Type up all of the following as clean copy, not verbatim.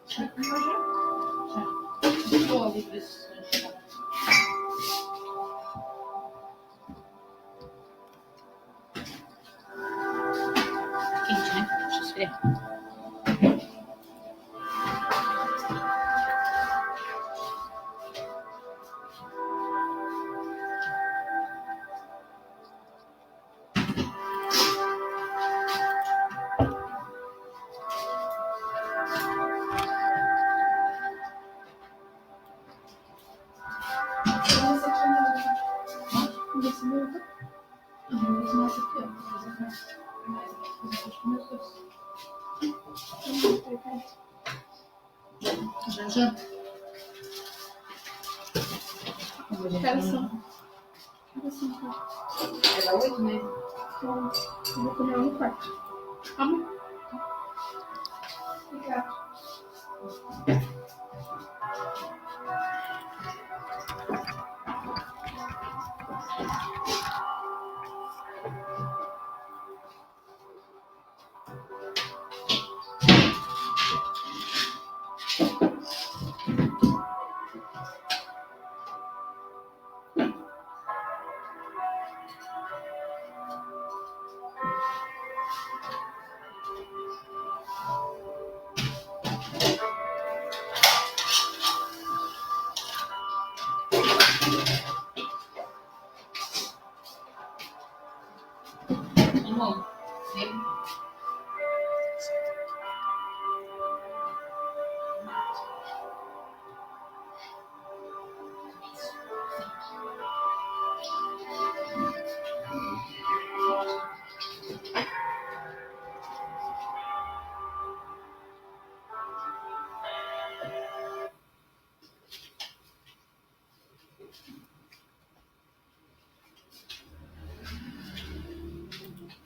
Já. Vou ali ver se já. Quente, né? Deixa eu esfriar. Já. Quero só. Era 8 mesmo? Então, eu vou comer no quarto. Vamos. Obrigada. Vamos.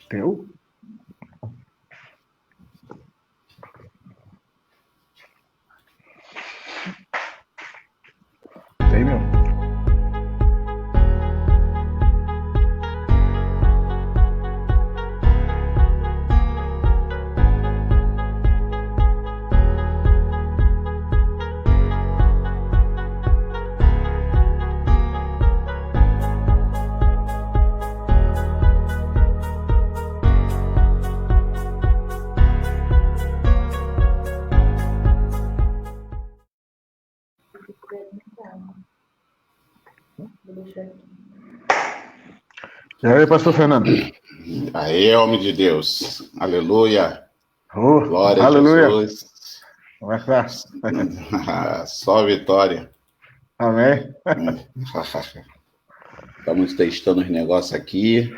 Teu? Tem, meu. E aí, pastor Fernando? Aê, homem de Deus. Aleluia. Glória Aleluia. a Jesus. Como é que tá? Só vitória. Amém. Estamos testando os negócios aqui.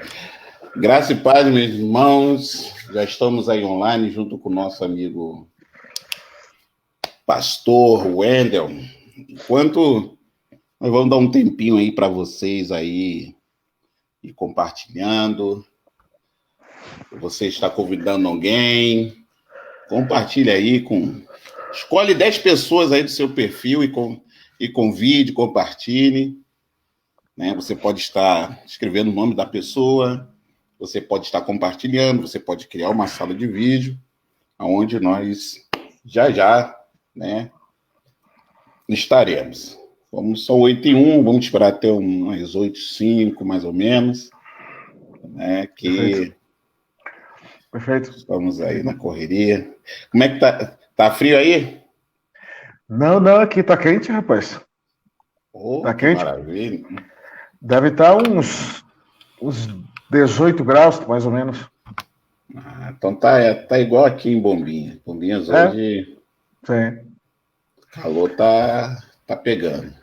Graça e paz, meus irmãos. Já estamos aí online junto com o nosso amigo pastor Wendel. Enquanto nós vamos dar um tempinho aí para vocês aí e compartilhando. Você está convidando alguém, compartilha aí escolhe 10 pessoas aí do seu perfil e convide, compartilhe, né? Você pode estar escrevendo o nome da pessoa, você pode estar compartilhando, você pode criar uma sala de vídeo, onde nós já, né, estaremos. São 8h01, vamos esperar até umas 8h05, mais ou menos, né, que Perfeito. Estamos aí na correria. Como é que tá? Tá frio aí? Não, aqui tá quente, rapaz. Tá quente? Maravilha. Deve estar uns 18 graus, mais ou menos. Então tá igual aqui em Bombinhas. Bombinhas hoje... Sim. O calor tá pegando.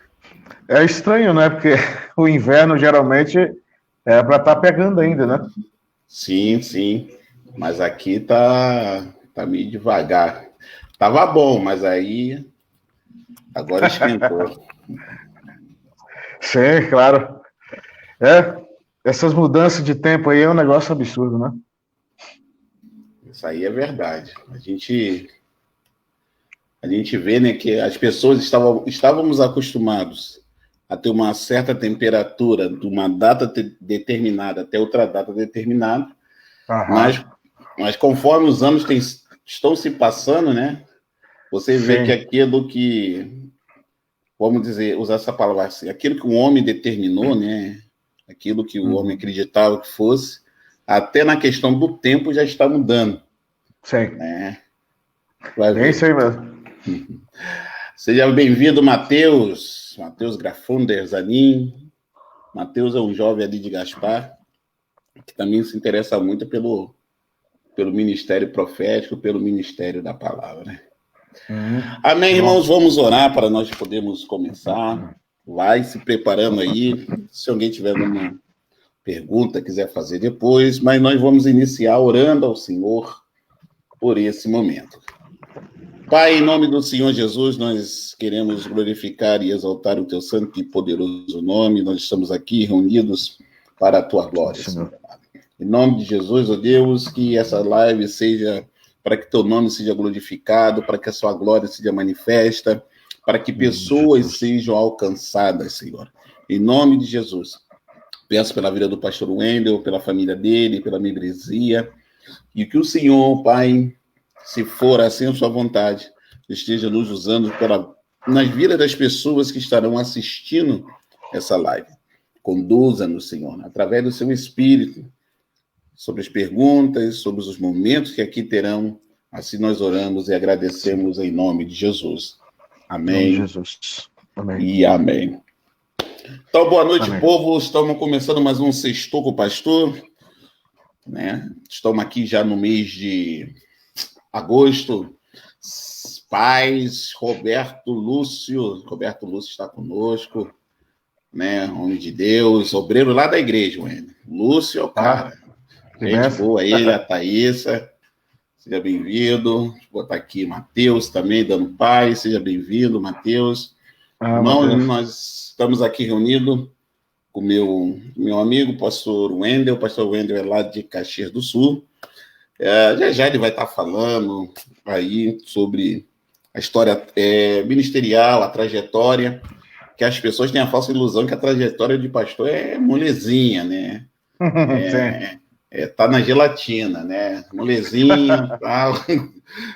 É estranho, né? Porque o inverno geralmente é para estar pegando ainda, né? Sim. Mas aqui tá meio devagar. Tava bom, mas aí agora esquentou. Sim, claro. Essas mudanças de tempo aí é um negócio absurdo, né? Isso aí é verdade. A gente vê, né, que as pessoas estávamos acostumados a ter uma certa temperatura de uma data determinada até outra data determinada, mas conforme os anos estão se passando, né, você vê Sim. que aquilo que, vamos dizer, usar essa palavra assim, aquilo que o homem determinou, né? Aquilo que o homem acreditava que fosse, até na questão do tempo já está mudando, Sim. né? Vai Bem ver. isso aí mesmo. Seja bem-vindo, Matheus Grafunder Zanin. Matheus é um jovem ali de Gaspar, que também se interessa muito pelo ministério profético, pelo ministério da palavra, né? Amém, irmãos? Vamos orar para nós podermos começar. Vai se preparando aí. Se alguém tiver alguma pergunta, quiser fazer depois, mas nós vamos iniciar orando ao Senhor por esse momento. Pai, em nome do Senhor Jesus, nós queremos glorificar e exaltar o teu santo e poderoso nome. Nós estamos aqui reunidos para a tua glória, Senhor. Em nome de Jesus, ó Deus, que essa live seja para que teu nome seja glorificado, para que a sua glória seja manifesta, para que pessoas sejam alcançadas, Senhor. Em nome de Jesus. Peço pela vida do pastor Wendel, pela família dele, pela membresia, e que o Senhor, Pai, se for assim a sua vontade, esteja nos usando nas vidas das pessoas que estarão assistindo essa live. Conduza-nos, Senhor, através do seu Espírito, sobre as perguntas, sobre os momentos que aqui terão. Assim nós oramos e agradecemos em nome de Jesus. Amém. Em nome de Jesus. Amém. E amém. Então, boa noite, Amém. povo. Estamos começando mais um Sextou com o Pastor, né? Estamos aqui já no mês de agosto. Paz, Roberto Lúcio está conosco, né? Homem de Deus, obreiro lá da igreja, Wendel. Lúcio é o cara. Gente boa, ele, a Thaísa. Seja bem-vindo. Vou botar aqui Matheus também, dando paz. Seja bem-vindo, Matheus. Irmão, nós estamos aqui reunidos com o meu amigo, pastor Wendel. O pastor Wendel é lá de Caxias do Sul. Já ele vai estar falando aí sobre a história ministerial, a trajetória, que as pessoas têm a falsa ilusão que a trajetória de pastor é molezinha, né? Tá na gelatina, né? Molezinha, tal.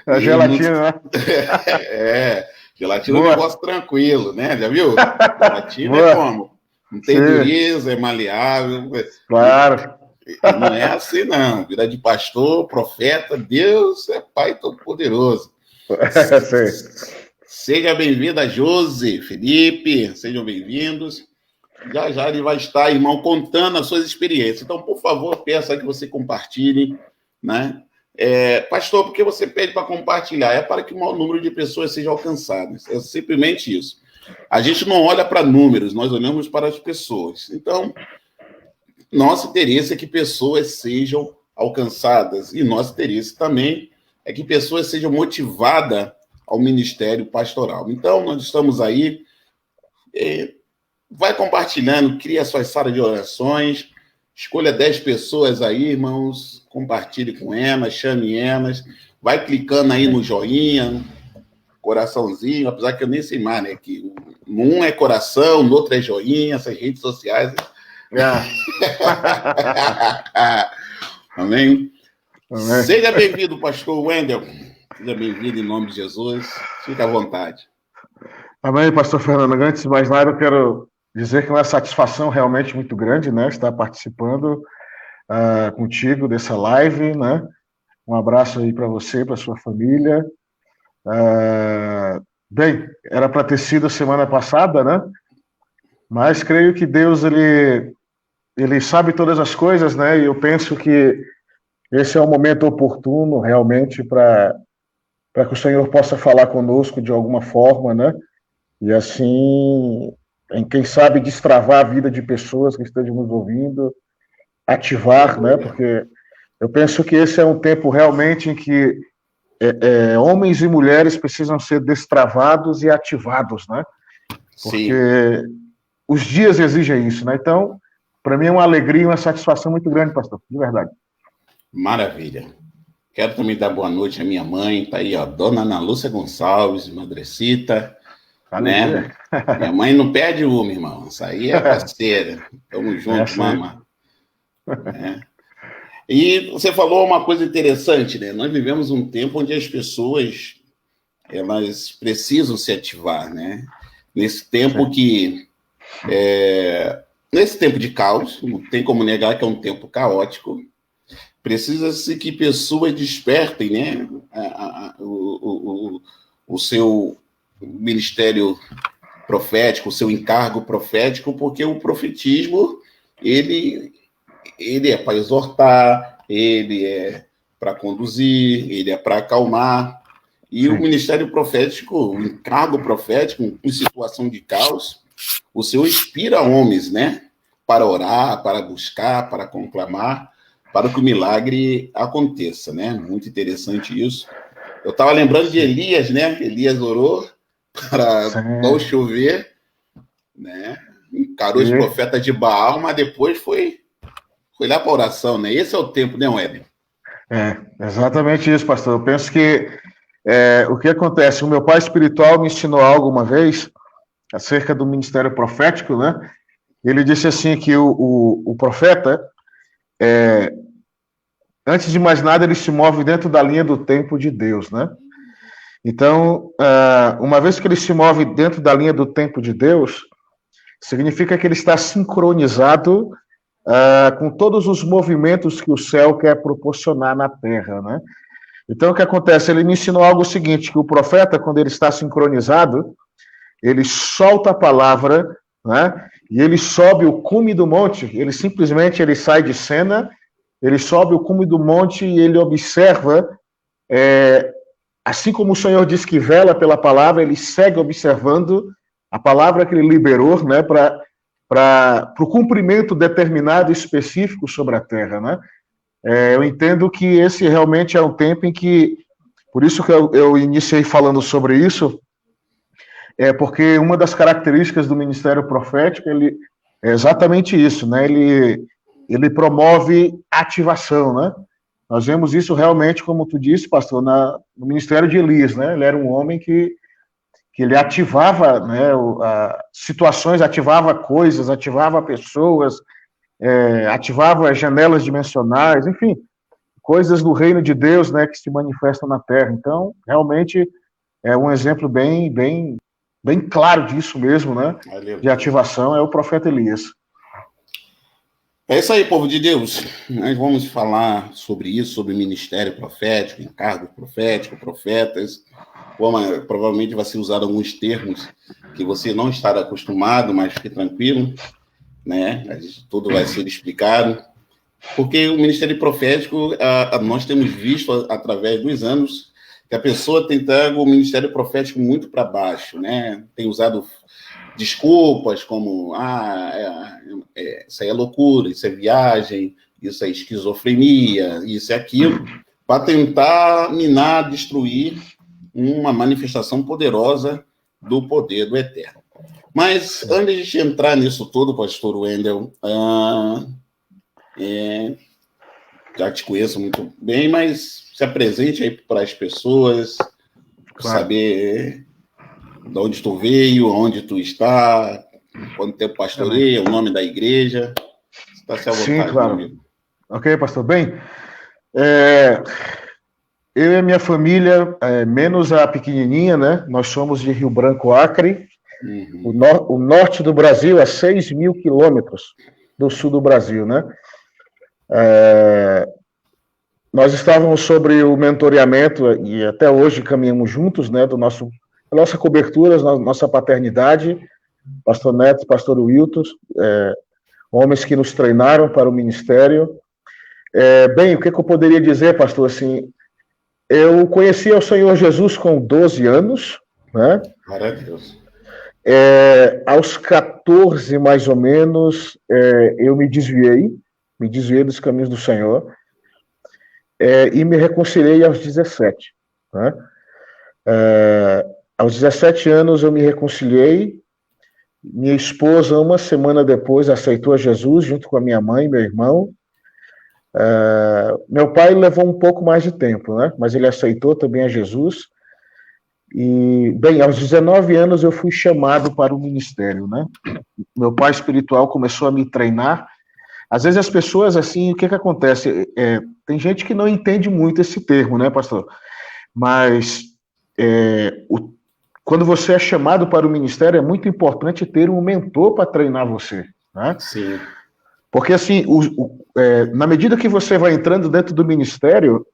A gelatina, né? Gelatina é um negócio tranquilo, né? Já viu? Gelatina é como? Não tem dureza, é maleável. Claro. Não é assim, não. Vida de pastor, profeta, Deus é Pai Todo-Poderoso. Seja bem-vinda, Josi, Felipe, sejam bem-vindos. Já ele vai estar, irmão, contando as suas experiências. Então, por favor, peço que você compartilhe, né? Pastor, por que você pede para compartilhar? É para que o maior número de pessoas seja alcançadas. É simplesmente isso. A gente não olha para números, nós olhamos para as pessoas. Então, nosso interesse é que pessoas sejam alcançadas. E nosso interesse também é que pessoas sejam motivadas ao ministério pastoral. Então, nós estamos aí. Vai compartilhando, cria suas salas de orações, escolha 10 pessoas aí, irmãos, compartilhe com elas, chame elas, vai clicando aí no joinha, coraçãozinho, apesar que eu nem sei mais, né, que um é coração, no outro é joinha, essas redes sociais. Amém? Amém? Seja bem-vindo, pastor Wendel, seja bem-vindo em nome de Jesus, fica à vontade. Amém, pastor Fernando. Antes de mais nada, eu quero dizer que é uma satisfação realmente muito grande, né, estar participando contigo dessa live, né? Um abraço aí para você, para sua família. Bem, era para ter sido a semana passada, né? Mas creio que Deus ele sabe todas as coisas, né? E eu penso que esse é o momento oportuno realmente para que o Senhor possa falar conosco de alguma forma, né? E assim, quem sabe destravar a vida de pessoas que estejam nos ouvindo, ativar, né? Porque eu penso que esse é um tempo realmente em que homens e mulheres precisam ser destravados e ativados, né? Porque os dias exigem isso, né? Então, para mim é uma alegria e uma satisfação muito grande, pastor, de verdade. Maravilha. Quero também dar boa noite à minha mãe, tá aí, ó, Dona Ana Lúcia Gonçalves, Madrecita, né? Minha mãe não perde uma, irmão. Isso aí é parceira. Tamo junto, mamãe. E você falou uma coisa interessante, né? Nós vivemos um tempo onde as pessoas elas precisam se ativar, né? Nesse tempo nesse tempo de caos, não tem como negar que é um tempo caótico, precisa-se que pessoas despertem, né? O seu ministério profético, o seu encargo profético, porque o profetismo, ele é para exortar, ele é para conduzir, ele é para acalmar. E o ministério profético, o encargo profético, em situação de caos, o Senhor inspira homens, né? Para orar, para buscar, para conclamar, para que o milagre aconteça, né? Muito interessante isso. Eu estava lembrando de Elias, né? Elias orou para não chover, né? Encarou os profetas de Baal, mas depois foi lá para a oração, né? Esse é o tempo, né, Éder? Exatamente isso, pastor. Eu penso que o que acontece, o meu pai espiritual me ensinou algo uma vez acerca do ministério profético, né? Ele disse assim que o profeta, antes de mais nada, ele se move dentro da linha do tempo de Deus, né? Então, uma vez que ele se move dentro da linha do tempo de Deus, significa que ele está sincronizado com todos os movimentos que o céu quer proporcionar na terra, né? Então, o que acontece? Ele me ensinou algo seguinte, que o profeta, quando ele está sincronizado, ele solta a palavra, né? E ele sobe o cume do monte, ele simplesmente sai de cena, ele sobe o cume do monte e ele observa, assim como o Senhor diz que vela pela palavra, ele segue observando a palavra que ele liberou, né, para o cumprimento determinado e específico sobre a terra, né? Eu entendo que esse realmente é um tempo em que, por isso que eu iniciei falando sobre isso, porque uma das características do ministério profético é exatamente isso, né? Ele promove ativação, né? Nós vemos isso realmente, como tu disse, pastor, no ministério de Elias, né? Ele era um homem que ele ativava, né, situações, ativava coisas, ativava pessoas, ativava janelas dimensionais, enfim, coisas do reino de Deus, né, que se manifestam na Terra. Então, realmente é um exemplo bem claro disso mesmo, né, de ativação, é o profeta Elias. É isso aí, povo de Deus. Nós vamos falar sobre isso, sobre ministério profético, encargo profético, profetas. Provavelmente vai ser usado alguns termos que você não está acostumado, mas fique tranquilo, né? Tudo vai ser explicado. Porque o ministério profético, nós temos visto através dos anos que a pessoa tem trago o ministério profético muito para baixo, né? Tem usado desculpas como isso aí é loucura, isso é viagem, isso é esquizofrenia, isso é aquilo, para tentar minar, destruir uma manifestação poderosa do poder do Eterno. Mas, antes de a gente entrar nisso tudo, pastor Wendel, já te conheço muito bem, mas se apresente aí para as pessoas, claro, saber de onde tu veio, onde tu está, quanto tempo pastoreia, o nome da igreja. Está se à vontade. Sim, claro. Amigo. Ok, pastor. Bem, eu e a minha família, menos a pequenininha, né? Nós somos de Rio Branco, Acre, o norte do Brasil, a 6.000 quilômetros do sul do Brasil, né? Nós estávamos sobre o mentoreamento e até hoje caminhamos juntos, né? Da nossa cobertura, nossa paternidade, pastor Neto, pastor Wilton, homens que nos treinaram para o ministério. Bem, o que eu poderia dizer, pastor, assim, eu conheci o Senhor Jesus com 12 anos, né? Maravilhoso. Aos 14, mais ou menos, eu me desviei dos caminhos do Senhor, e me reconciliei aos 17, né? Aos 17 anos eu me reconciliei, minha esposa, uma semana depois, aceitou a Jesus, junto com a minha mãe e meu irmão. Meu pai levou um pouco mais de tempo, né? Mas ele aceitou também a Jesus. E, bem, aos 19 anos eu fui chamado para o ministério, né? Meu pai espiritual começou a me treinar. Às vezes as pessoas, assim, o que acontece? Tem gente que não entende muito esse termo, né, pastor? Mas quando você é chamado para o ministério, é muito importante ter um mentor para treinar você, né? Sim. Porque, assim, na medida que você vai entrando dentro do ministério,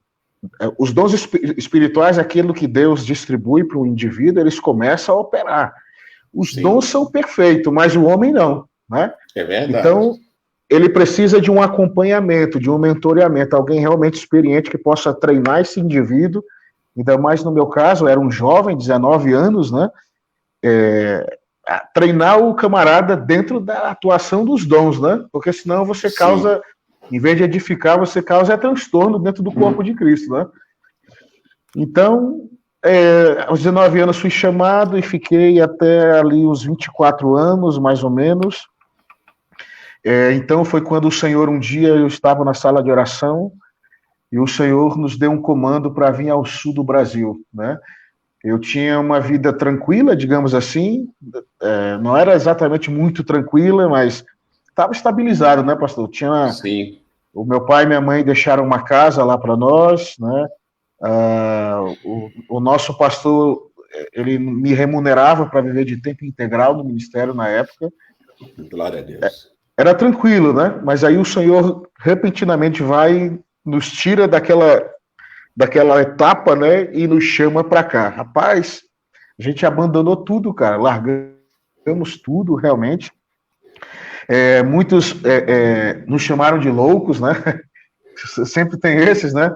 os dons espirituais, aquilo que Deus distribui para o indivíduo, eles começam a operar. Os Sim. dons são perfeitos, mas o homem não, né? É verdade. Então, ele precisa de um acompanhamento, de um mentoreamento, alguém realmente experiente que possa treinar esse indivíduo. Ainda mais no meu caso, eu era um jovem, 19 anos, né? Treinar o camarada dentro da atuação dos dons, né? Porque senão você causa, em vez de edificar, você causa transtorno dentro do corpo de Cristo, né? Então, aos 19 anos fui chamado e fiquei até ali os 24 anos, mais ou menos. Então foi quando o Senhor, um dia eu estava na sala de oração e o Senhor nos deu um comando para vir ao sul do Brasil, né? Eu tinha uma vida tranquila, digamos assim, não era exatamente muito tranquila, mas estava estabilizado, né, pastor? Sim. O meu pai e minha mãe deixaram uma casa lá para nós, né? O nosso pastor, ele me remunerava para viver de tempo integral no ministério na época. Glória a Deus. Era tranquilo, né? Mas aí o Senhor repentinamente nos tira daquela etapa, né? E nos chama para cá. Rapaz, a gente abandonou tudo, cara. Largamos tudo, realmente. Muitos nos chamaram de loucos, né? Sempre tem esses, né?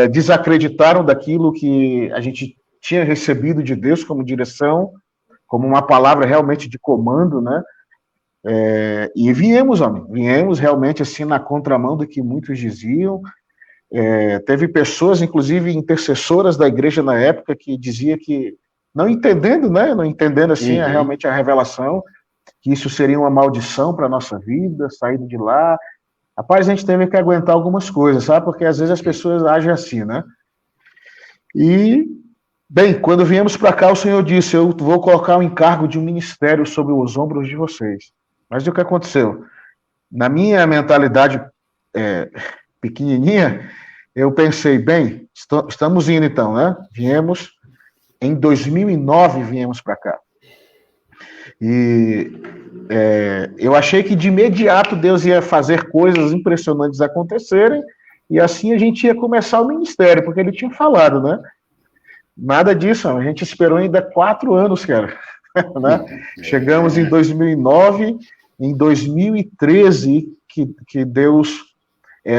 Desacreditaram daquilo que a gente tinha recebido de Deus como direção, como uma palavra realmente de comando, né? E viemos realmente assim na contramão do que muitos diziam. Teve pessoas, inclusive intercessoras da igreja na época, que dizia que, não entendendo, né? Não entendendo assim realmente a revelação, que isso seria uma maldição para a nossa vida, saindo de lá. Rapaz, a gente teve que aguentar algumas coisas, sabe? Porque às vezes as pessoas agem assim, né? E, bem, quando viemos para cá, o Senhor disse, eu vou colocar o encargo de um ministério sobre os ombros de vocês. Mas o que aconteceu? Na minha mentalidade pequenininha, eu pensei, bem, estamos indo então, né? Em 2009 viemos para cá. E eu achei que de imediato Deus ia fazer coisas impressionantes acontecerem, e assim a gente ia começar o ministério, porque ele tinha falado, né? Nada disso, a gente esperou ainda 4 anos, cara. Né? Chegamos em 2009, em 2013, que Deus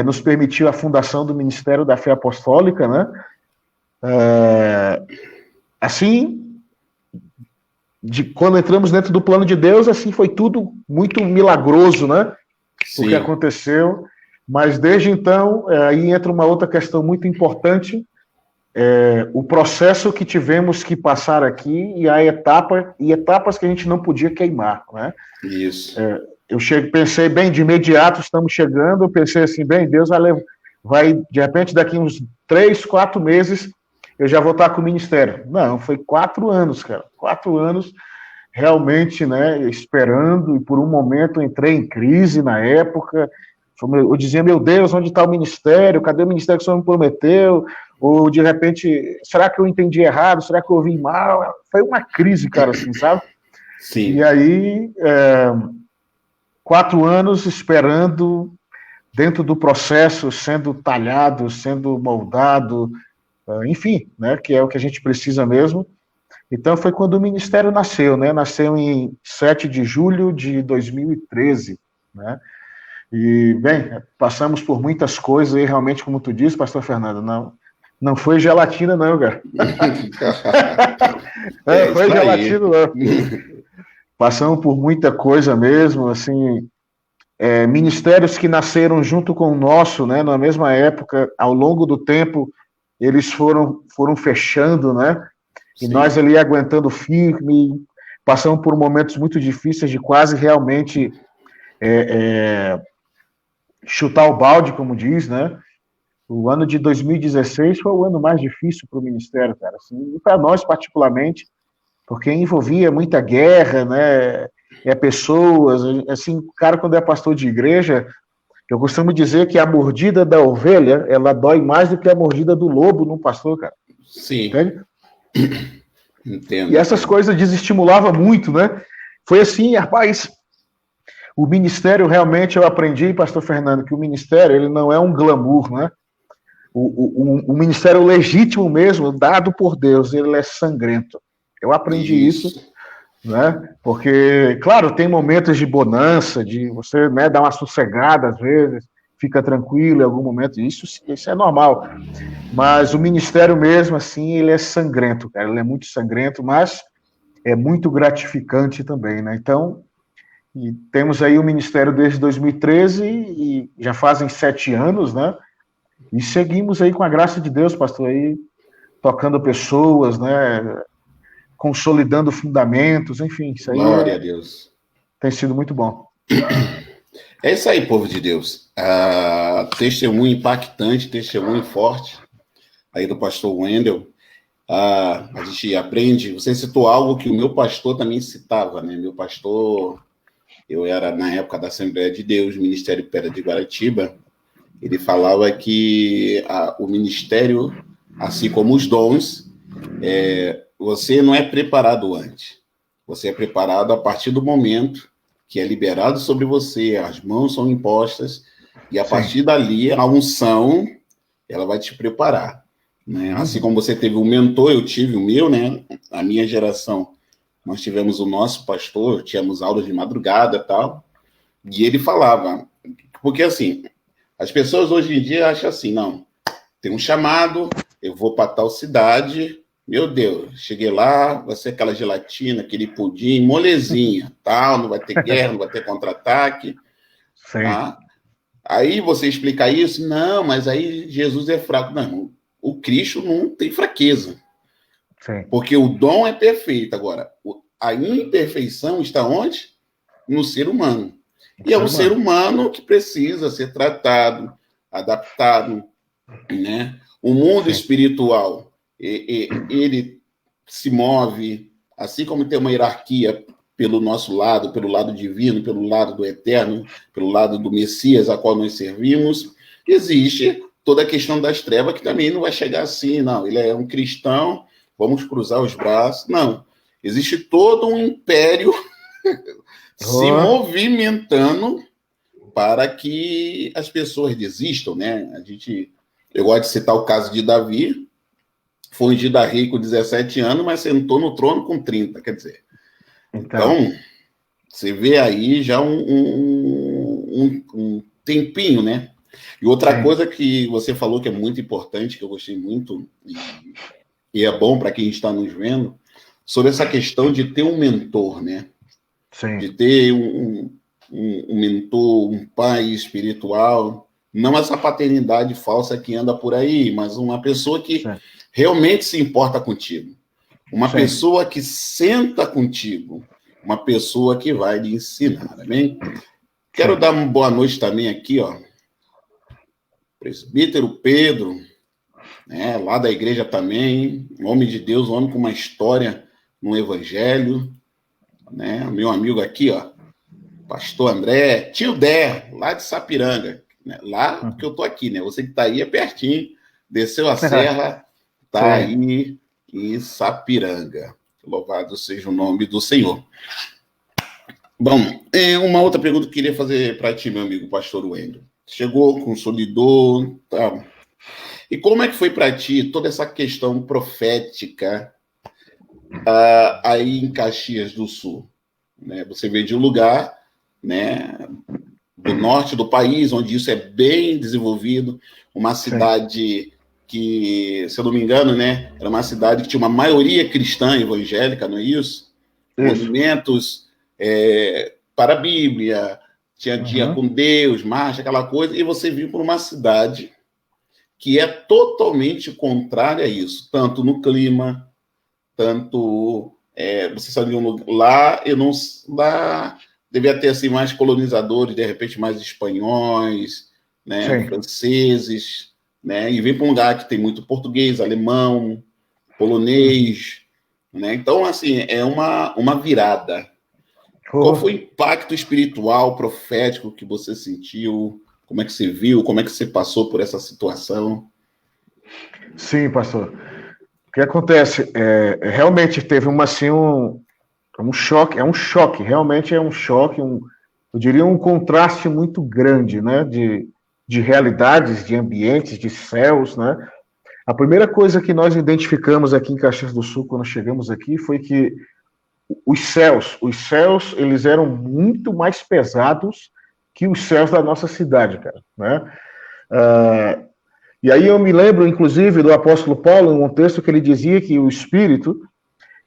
nos permitiu a fundação do Ministério da Fé Apostólica, né? Assim, quando entramos dentro do plano de Deus, assim, foi tudo muito milagroso, né? Sim. O que aconteceu. Mas desde então, aí entra uma outra questão muito importante, o processo que tivemos que passar aqui e etapas que a gente não podia queimar, né? Isso. Pensei, bem, de imediato estamos chegando, eu pensei assim, bem, Deus vai de repente, daqui uns 3, 4 meses, eu já vou estar com o ministério. Não, foi 4 anos, cara, 4 anos, realmente, né, esperando, e por um momento entrei em crise na época, eu dizia, meu Deus, onde está o ministério? Cadê o ministério que o Senhor me prometeu? Ou, de repente, será que eu entendi errado? Será que eu ouvi mal? Foi uma crise, cara, assim, sabe? Sim. E aí, 4 anos esperando, dentro do processo, sendo talhado, sendo moldado, enfim, né, que é o que a gente precisa mesmo. Então, foi quando o ministério nasceu, né? Nasceu em 7 de julho de 2013, né? E, bem, passamos por muitas coisas e realmente, como tu disse, pastor Fernando, não foi gelatina não, cara. Foi gelatina não. Passamos por muita coisa mesmo, assim, ministérios que nasceram junto com o nosso, né, na mesma época, ao longo do tempo, eles foram fechando, né, e Sim. Nós ali aguentando firme, passamos por momentos muito difíceis de quase realmente chutar o balde, como diz, né? O ano de 2016 foi o ano mais difícil para o Ministério, cara, assim, e para nós particularmente, porque envolvia muita guerra, né? Pessoas, assim, o cara quando é pastor de igreja, eu costumo dizer que a mordida da ovelha, ela dói mais do que a mordida do lobo num pastor, cara. Sim. Entende? Entendo. E essas coisas desestimulavam muito, né? Foi assim, rapaz, o ministério realmente, eu aprendi, pastor Fernando, que o ministério ele não é um glamour, né? O ministério legítimo mesmo, dado por Deus, ele é sangrento. Eu aprendi isso, né? Porque, claro, tem momentos de bonança, de você, né, dar uma sossegada às vezes, fica tranquilo em algum momento, isso é normal. Mas o ministério mesmo, assim, ele é sangrento, cara, ele é muito sangrento, mas é muito gratificante também, né? Então, e temos aí o ministério desde 2013 e já fazem 7 anos, né? E seguimos aí com a graça de Deus, pastor, aí tocando pessoas, né? Consolidando fundamentos, enfim, isso aí Glória a Deus. tem sido muito bom. É isso aí, povo de Deus. Testemunho impactante, testemunho forte aí do pastor Wendel. A gente aprende, você citou algo que o meu pastor também citava, né? Meu pastor, eu era na época da Assembleia de Deus, Ministério Pedra de Guaratiba, ele falava que o ministério, assim como os dons, você não é preparado antes. Você é preparado a partir do momento que é liberado sobre você, as mãos são impostas, e a partir dali, a unção, ela vai te preparar. Né? Assim como você teve um mentor, eu tive o meu, né? A minha geração, nós tivemos o nosso pastor, tínhamos aulas de madrugada e tal, e ele falava, porque assim, as pessoas hoje em dia acham assim, não, tem um chamado, eu vou para tal cidade, meu Deus, cheguei lá, vai ser aquela gelatina, aquele pudim, molezinha, tal, não vai ter guerra, não vai ter contra-ataque. Tá? Aí você explica isso, não, mas aí Jesus é fraco. Não, o Cristo não tem fraqueza. Sim. Porque o dom é perfeito. Agora, a imperfeição está onde? No ser humano. E é um ser humano que precisa ser tratado, adaptado, né? O mundo espiritual, ele se move, assim como tem uma hierarquia pelo nosso lado, pelo lado divino, pelo lado do eterno, pelo lado do Messias a qual nós servimos, existe toda a questão das trevas que também não vai chegar assim, não, ele é um cristão, vamos cruzar os braços, não. Existe todo um império se movimentando para que as pessoas desistam, né? Eu gosto de citar o caso de Davi, foi ungido a rei com 17 anos, mas sentou no trono com 30, quer dizer. Então você vê aí já um tempinho, né? E outra coisa que você falou que é muito importante, que eu gostei muito, e é bom para quem está nos vendo, sobre essa questão de ter um mentor, né? Sim. De ter um mentor, um pai espiritual, não essa paternidade falsa que anda por aí, mas uma pessoa que realmente se importa contigo. Uma pessoa que senta contigo. Uma pessoa que vai lhe ensinar, amém? Quero dar uma boa noite também aqui, ó. Presbítero Pedro, né, lá da igreja também, homem de Deus, homem com uma história no evangelho, né? Meu amigo aqui, ó, pastor André, tio Dé, lá de Sapiranga, né? Lá que eu tô aqui, né? Você que tá aí é pertinho, desceu a serra, tá aí em Sapiranga. Louvado seja o nome do Senhor. Bom, uma outra pergunta que eu queria fazer para ti, meu amigo pastor Wendel. Chegou, consolidou, tá? E como é que foi para ti toda essa questão profética aí em Caxias do Sul? Né? Você veio de um lugar, né, do norte do país, onde isso é bem desenvolvido, uma cidade que, se eu não me engano, né, era uma cidade que tinha uma maioria cristã evangélica, não é isso? Movimentos para a Bíblia, tinha dia com Deus, marcha, aquela coisa, e você viu por uma cidade que é totalmente contrária a isso, tanto no clima, tanto... você sabia, lá devia ter assim, mais colonizadores, de repente mais espanhóis, né, franceses, né, e vem para um lugar que tem muito português, alemão, polonês, né? Então, assim, é uma virada. Qual foi o impacto espiritual, profético que você sentiu? Como é que você viu? Como é que você passou por essa situação? Sim, pastor. O que acontece? Realmente teve um choque, realmente é um choque, eu diria um contraste muito grande, né, de realidades, de ambientes, de céus, né. A primeira coisa que nós identificamos aqui em Caxias do Sul, quando chegamos aqui, foi que os céus, eles eram muito mais pesados que os céus da nossa cidade, cara, né. E aí eu me lembro, inclusive, do apóstolo Paulo, em um texto que ele dizia que o Espírito,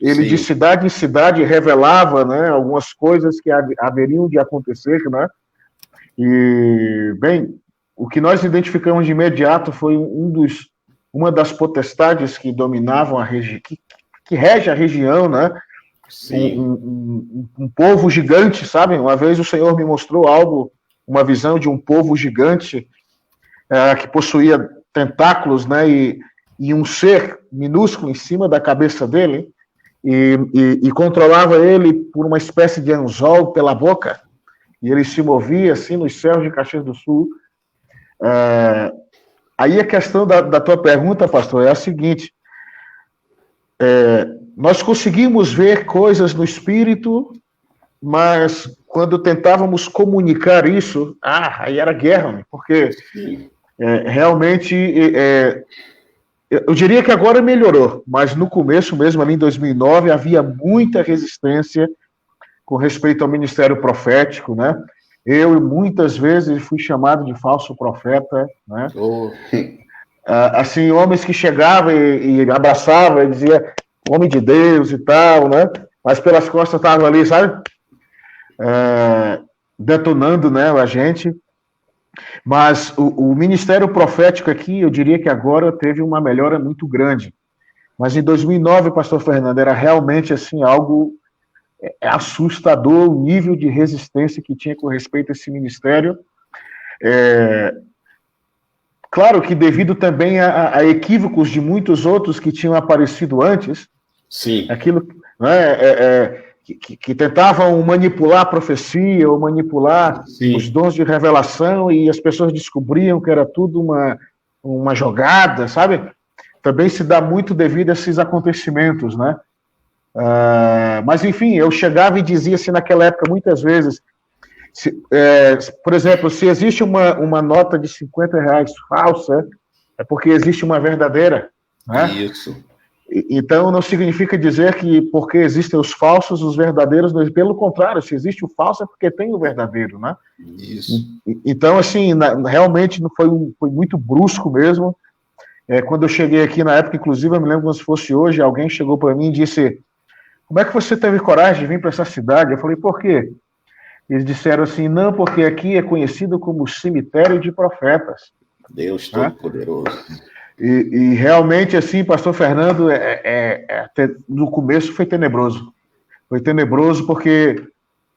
ele Sim. de cidade em cidade revelava, né, algumas coisas que haveriam de acontecer, né? E, bem, o que nós identificamos de imediato foi uma das potestades que dominavam a região, que rege a região, né? Sim. Um povo gigante, sabe? Uma vez o Senhor me mostrou uma visão de um povo gigante que possuía tentáculos, né? E um ser minúsculo em cima da cabeça dele. E controlava ele por uma espécie de anzol pela boca, e ele se movia assim nos céus de Caxias do Sul. Aí a questão da tua pergunta, pastor, é a seguinte: nós conseguimos ver coisas no espírito, mas quando tentávamos comunicar isso, aí era guerra, porque realmente eu diria que agora melhorou, mas no começo mesmo, ali em 2009, havia muita resistência com respeito ao ministério profético, né? Eu, muitas vezes, fui chamado de falso profeta, né? Assim, homens que chegavam e abraçavam e diziam, homem de Deus e tal, né? Mas pelas costas estavam ali, sabe? Detonando, né, a gente. Mas o ministério profético aqui, eu diria que agora teve uma melhora muito grande. Mas em 2009, pastor Fernando, era realmente assim algo assustador, o nível de resistência que tinha com respeito a esse ministério. Claro que devido também a equívocos de muitos outros que tinham aparecido antes. Sim. Aquilo, né, que tentavam manipular a profecia ou manipular os dons de revelação, e as pessoas descobriam que era tudo uma jogada, sabe? Também se dá muito devido a esses acontecimentos, né? Mas, enfim, eu chegava e dizia assim naquela época, muitas vezes, por exemplo, se existe uma nota de R$50 falsa, é porque existe uma verdadeira, né? Isso. Então, não significa dizer que porque existem os falsos, os verdadeiros, pelo contrário, se existe o falso é porque tem o verdadeiro, né? Isso. Então, assim, realmente foi muito brusco mesmo. Quando eu cheguei aqui, na época, inclusive, eu me lembro como se fosse hoje, alguém chegou para mim e disse, como é que você teve coragem de vir para essa cidade? Eu falei, por quê? Eles disseram assim, não, porque aqui é conhecido como cemitério de profetas. Deus Todo-Poderoso. E realmente, assim, pastor Fernando, no começo foi tenebroso. Foi tenebroso porque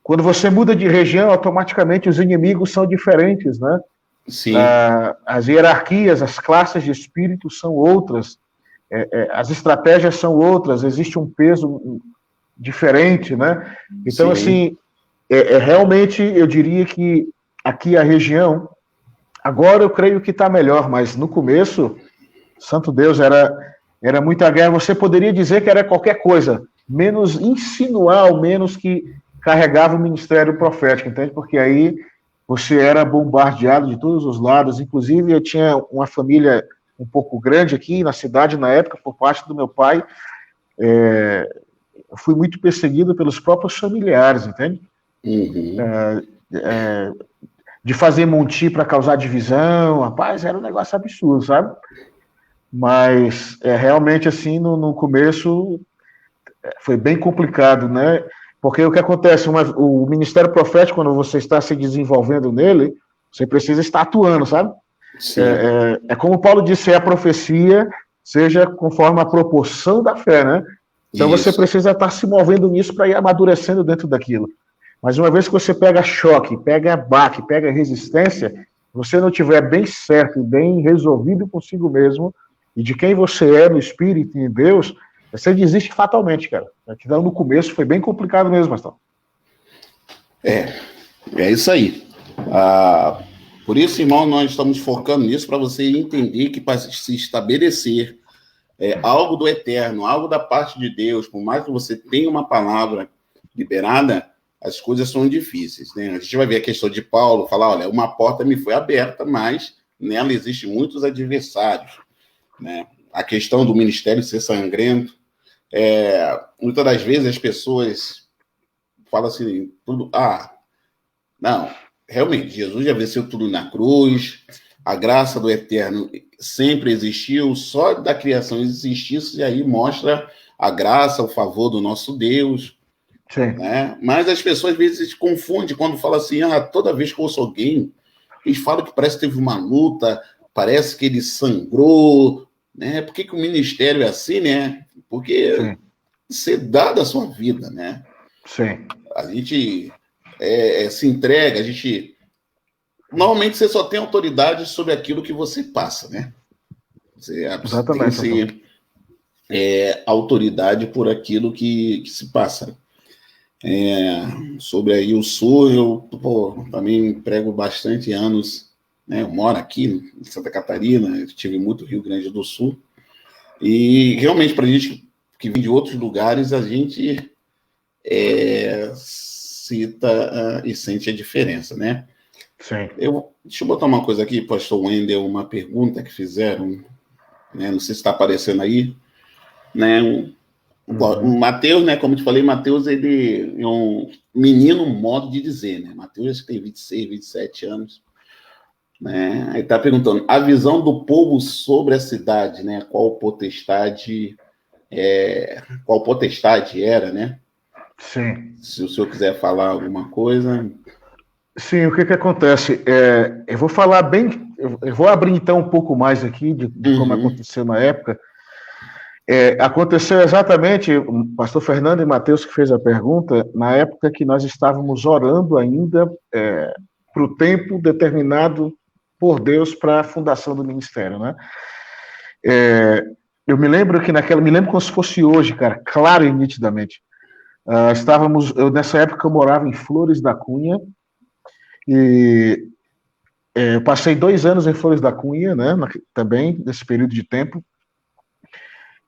quando você muda de região, automaticamente os inimigos são diferentes, né? Sim. As hierarquias, as classes de espírito são outras, as estratégias são outras, existe um peso diferente, né? Então, assim, realmente eu diria que aqui a região, agora eu creio que está melhor, mas no começo, santo Deus, era muita guerra. Você poderia dizer que era qualquer coisa, menos insinuar, ao menos que carregava o ministério profético, entende? Porque aí você era bombardeado de todos os lados. Inclusive, eu tinha uma família um pouco grande aqui na cidade, na época, por parte do meu pai. Eu fui muito perseguido pelos próprios familiares, entende? De fazer monte para causar divisão, rapaz, era um negócio absurdo, sabe? Mas realmente, assim, no começo foi bem complicado, né? Porque o que acontece, o ministério profético, quando você está se desenvolvendo nele, você precisa estar atuando, sabe? Como Paulo disse, a profecia seja conforme a proporção da fé, né? Então você precisa estar se movendo nisso para ir amadurecendo dentro daquilo. Mas uma vez que você pega choque, pega baque, pega resistência, você não tiver bem certo e bem resolvido consigo mesmo, e de quem você é no Espírito e em Deus, você desiste fatalmente, cara. Então, no começo foi bem complicado mesmo, pastor. É isso aí. Por isso, irmão, nós estamos focando nisso para você entender que para se estabelecer algo do eterno, algo da parte de Deus, por mais que você tenha uma palavra liberada, as coisas são difíceis, né? A gente vai ver a questão de Paulo, falar, olha, uma porta me foi aberta, mas nela existem muitos adversários, né? A questão do ministério ser sangrento, muitas das vezes as pessoas falam assim, não, realmente, Jesus já venceu tudo na cruz, a graça do eterno sempre existiu, só da criação existisse, e aí mostra a graça, o favor do nosso Deus. Sim. Né? Mas as pessoas às vezes se confundem quando falam assim, toda vez que eu ouço alguém, eles falam que parece que teve uma luta, parece que ele sangrou, né? Por que o ministério é assim, né? Porque você dá da sua vida, né? Sim. A gente se entrega, a gente... Normalmente você só tem autoridade sobre aquilo que você passa, né? Você Exatamente, tem autoridade por aquilo que se passa. Sobre aí o Sul, eu também prego bastante anos, né? Eu moro aqui em Santa Catarina, eu estive muito no Rio Grande do Sul, e realmente para a gente que vem de outros lugares, a gente cita e sente a diferença, né? Sim. Deixa eu botar uma coisa aqui, pastor Wendel, uma pergunta que fizeram, né? Não sei se está aparecendo aí, né? O Mateus, né, como eu te falei, Mateus, ele é um menino, modo de dizer, né? Mateus tem 26, 27 anos, né? Ele está perguntando, a visão do povo sobre a cidade, né? Qual potestade era, né? Sim. Se o senhor quiser falar alguma coisa... Sim, o que acontece? Eu vou falar bem... Eu vou abrir, então, um pouco mais aqui de como aconteceu na época. Aconteceu exatamente, o pastor Fernando e Mateus que fez a pergunta, na época que nós estávamos orando ainda para o tempo determinado por Deus para a fundação do ministério, né? Eu me lembro me lembro como se fosse hoje, cara, claro e nitidamente. Nessa época eu morava em Flores da Cunha, e eu passei 2 anos em Flores da Cunha, né, também, nesse período de tempo,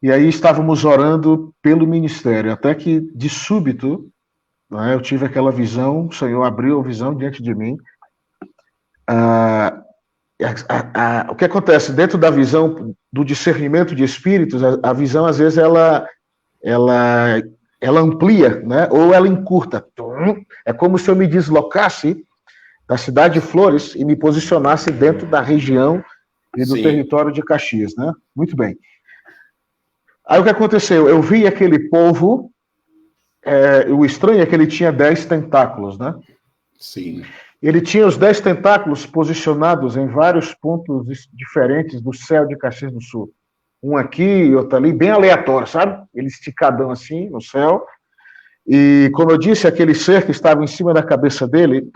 e aí estávamos orando pelo ministério, até que, de súbito, né, eu tive aquela visão, o Senhor abriu a visão diante de mim. O que acontece? Dentro da visão do discernimento de espíritos, a visão, às vezes, ela amplia, né, ou ela encurta. É como se eu me deslocasse da cidade de Flores e me posicionasse dentro da região e do território de Caxias, né? Muito bem. Aí o que aconteceu? Eu vi aquele povo, o estranho é que ele tinha 10 tentáculos, né? Sim. Ele tinha os 10 tentáculos posicionados em vários pontos diferentes do céu de Caxias do Sul. Um aqui, outro ali, bem aleatório, sabe? Ele esticadão assim no céu. E, como eu disse, aquele ser que estava em cima da cabeça dele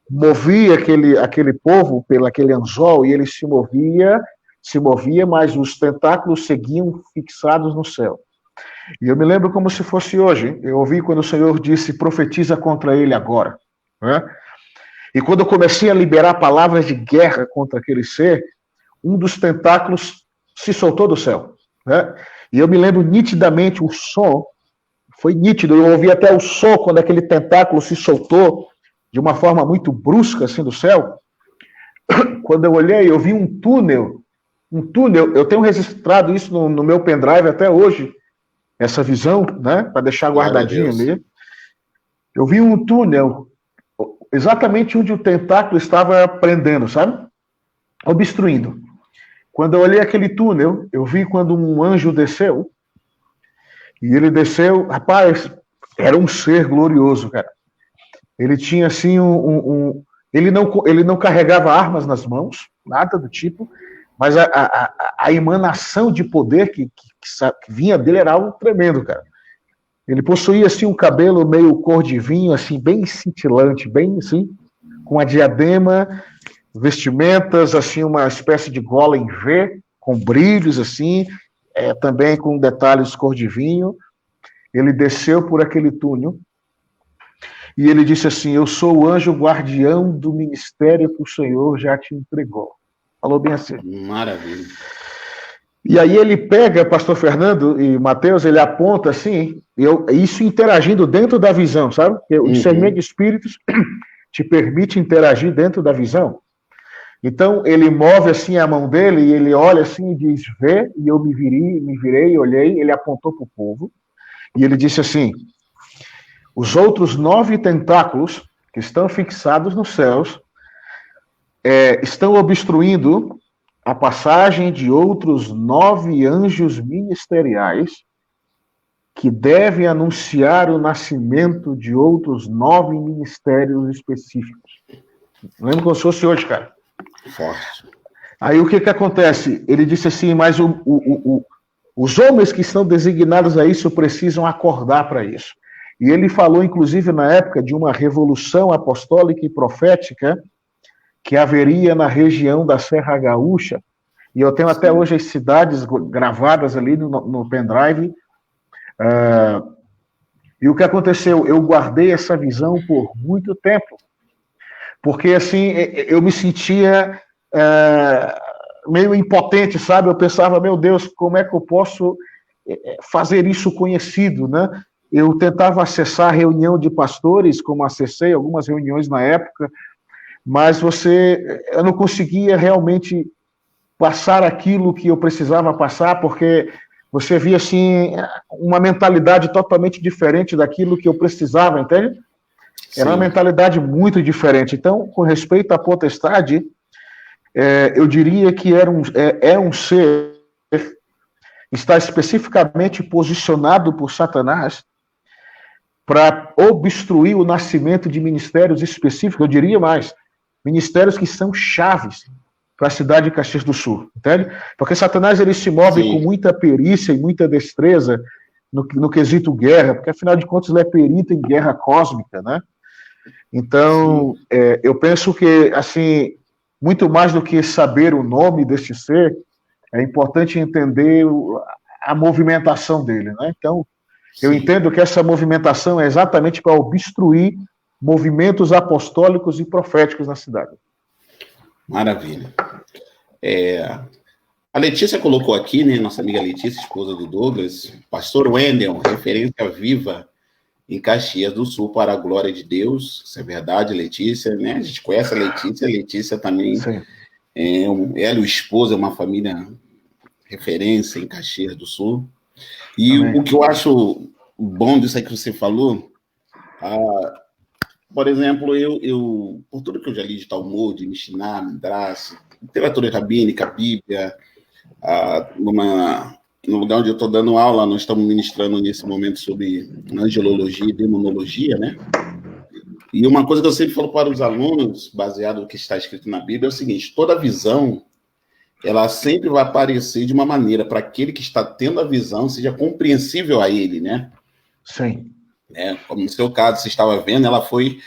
movia aquele povo pelo aquele anzol, e ele se movia, mas os tentáculos seguiam fixados no céu. E eu me lembro como se fosse hoje. Eu ouvi quando o Senhor disse, profetiza contra ele agora, né? E quando eu comecei a liberar palavras de guerra contra aquele ser, um dos tentáculos se soltou do céu, né? E eu me lembro nitidamente o som, foi nítido, eu ouvi até o som quando aquele tentáculo se soltou de uma forma muito brusca, assim, do céu. Quando eu olhei, eu vi um túnel, eu tenho registrado isso no meu pendrive até hoje, essa visão, né, para deixar guardadinho ali. Eu vi um túnel, exatamente onde o tentáculo estava prendendo, sabe? Obstruindo. Quando eu olhei aquele túnel, eu vi quando um anjo desceu, e ele desceu, rapaz, era um ser glorioso, cara. Ele tinha, assim, ele não carregava armas nas mãos, nada do tipo, mas a emanação de poder que vinha dele era algo tremendo, cara. Ele possuía, assim, um cabelo meio cor de vinho, assim, bem cintilante, bem, assim, com a diadema, vestimentas, assim, uma espécie de gola em V, com brilhos, assim, também com detalhes cor de vinho. Ele desceu por aquele túnel, e ele disse assim, eu sou o anjo guardião do ministério que o Senhor já te entregou. Falou bem assim. Maravilha. E aí ele pega, pastor Fernando e Mateus, ele aponta assim, isso interagindo dentro da visão, sabe? Porque o discernimento de espíritos te permite interagir dentro da visão. Então, ele move assim a mão dele e ele olha assim e diz, vê, e eu me virei, olhei, ele apontou para o povo, e ele disse assim, os outros 9 tentáculos que estão fixados nos céus estão obstruindo a passagem de outros 9 anjos ministeriais que devem anunciar o nascimento de outros 9 ministérios específicos. Lembra como se fosse hoje, cara? Forte. Aí o que acontece? Ele disse assim, mas os homens que estão designados a isso precisam acordar para isso. E ele falou, inclusive, na época de uma revolução apostólica e profética que haveria na região da Serra Gaúcha, e eu tenho até hoje as cidades gravadas ali no pendrive, e o que aconteceu? Eu guardei essa visão por muito tempo, porque assim, eu me sentia meio impotente, sabe? Eu pensava, meu Deus, como é que eu posso fazer isso conhecido, né? Eu tentava acessar a reunião de pastores, como acessei algumas reuniões na época, mas eu não conseguia realmente passar aquilo que eu precisava passar, porque você via, assim, uma mentalidade totalmente diferente daquilo que eu precisava, entende? Era uma mentalidade muito diferente. Então, com respeito à potestade, eu diria que é um ser que está especificamente posicionado por Satanás para obstruir o nascimento de ministérios específicos, eu diria mais, ministérios que são chaves para a cidade de Caxias do Sul, entende? Porque Satanás ele se move com muita perícia e muita destreza no quesito guerra, porque afinal de contas ele é perito em guerra cósmica, né? Então, eu penso que, assim, muito mais do que saber o nome deste ser, é importante entender a movimentação dele, né? Então, eu entendo que essa movimentação é exatamente para obstruir movimentos apostólicos e proféticos na cidade. Maravilha. A Letícia colocou aqui, né, nossa amiga Letícia, esposa do Douglas, pastor Wendel, referência viva em Caxias do Sul para a glória de Deus. Isso é verdade, Letícia, né? A gente conhece a Letícia também. Ela e o esposo é uma família referência em Caxias do Sul. E o que eu acho bom disso aí que você falou, por exemplo, eu por tudo que eu já li de Talmud, Mishnah, Midrash, literatura rabínica, Bíblia, no lugar onde eu estou dando aula, nós estamos ministrando nesse momento sobre angelologia e demonologia, né? E uma coisa que eu sempre falo para os alunos, baseado no que está escrito na Bíblia, é o seguinte: toda visão, ela sempre vai aparecer de uma maneira para aquele que está tendo a visão seja compreensível a ele, né? Sim. Como no seu caso, você estava vendo, ela foi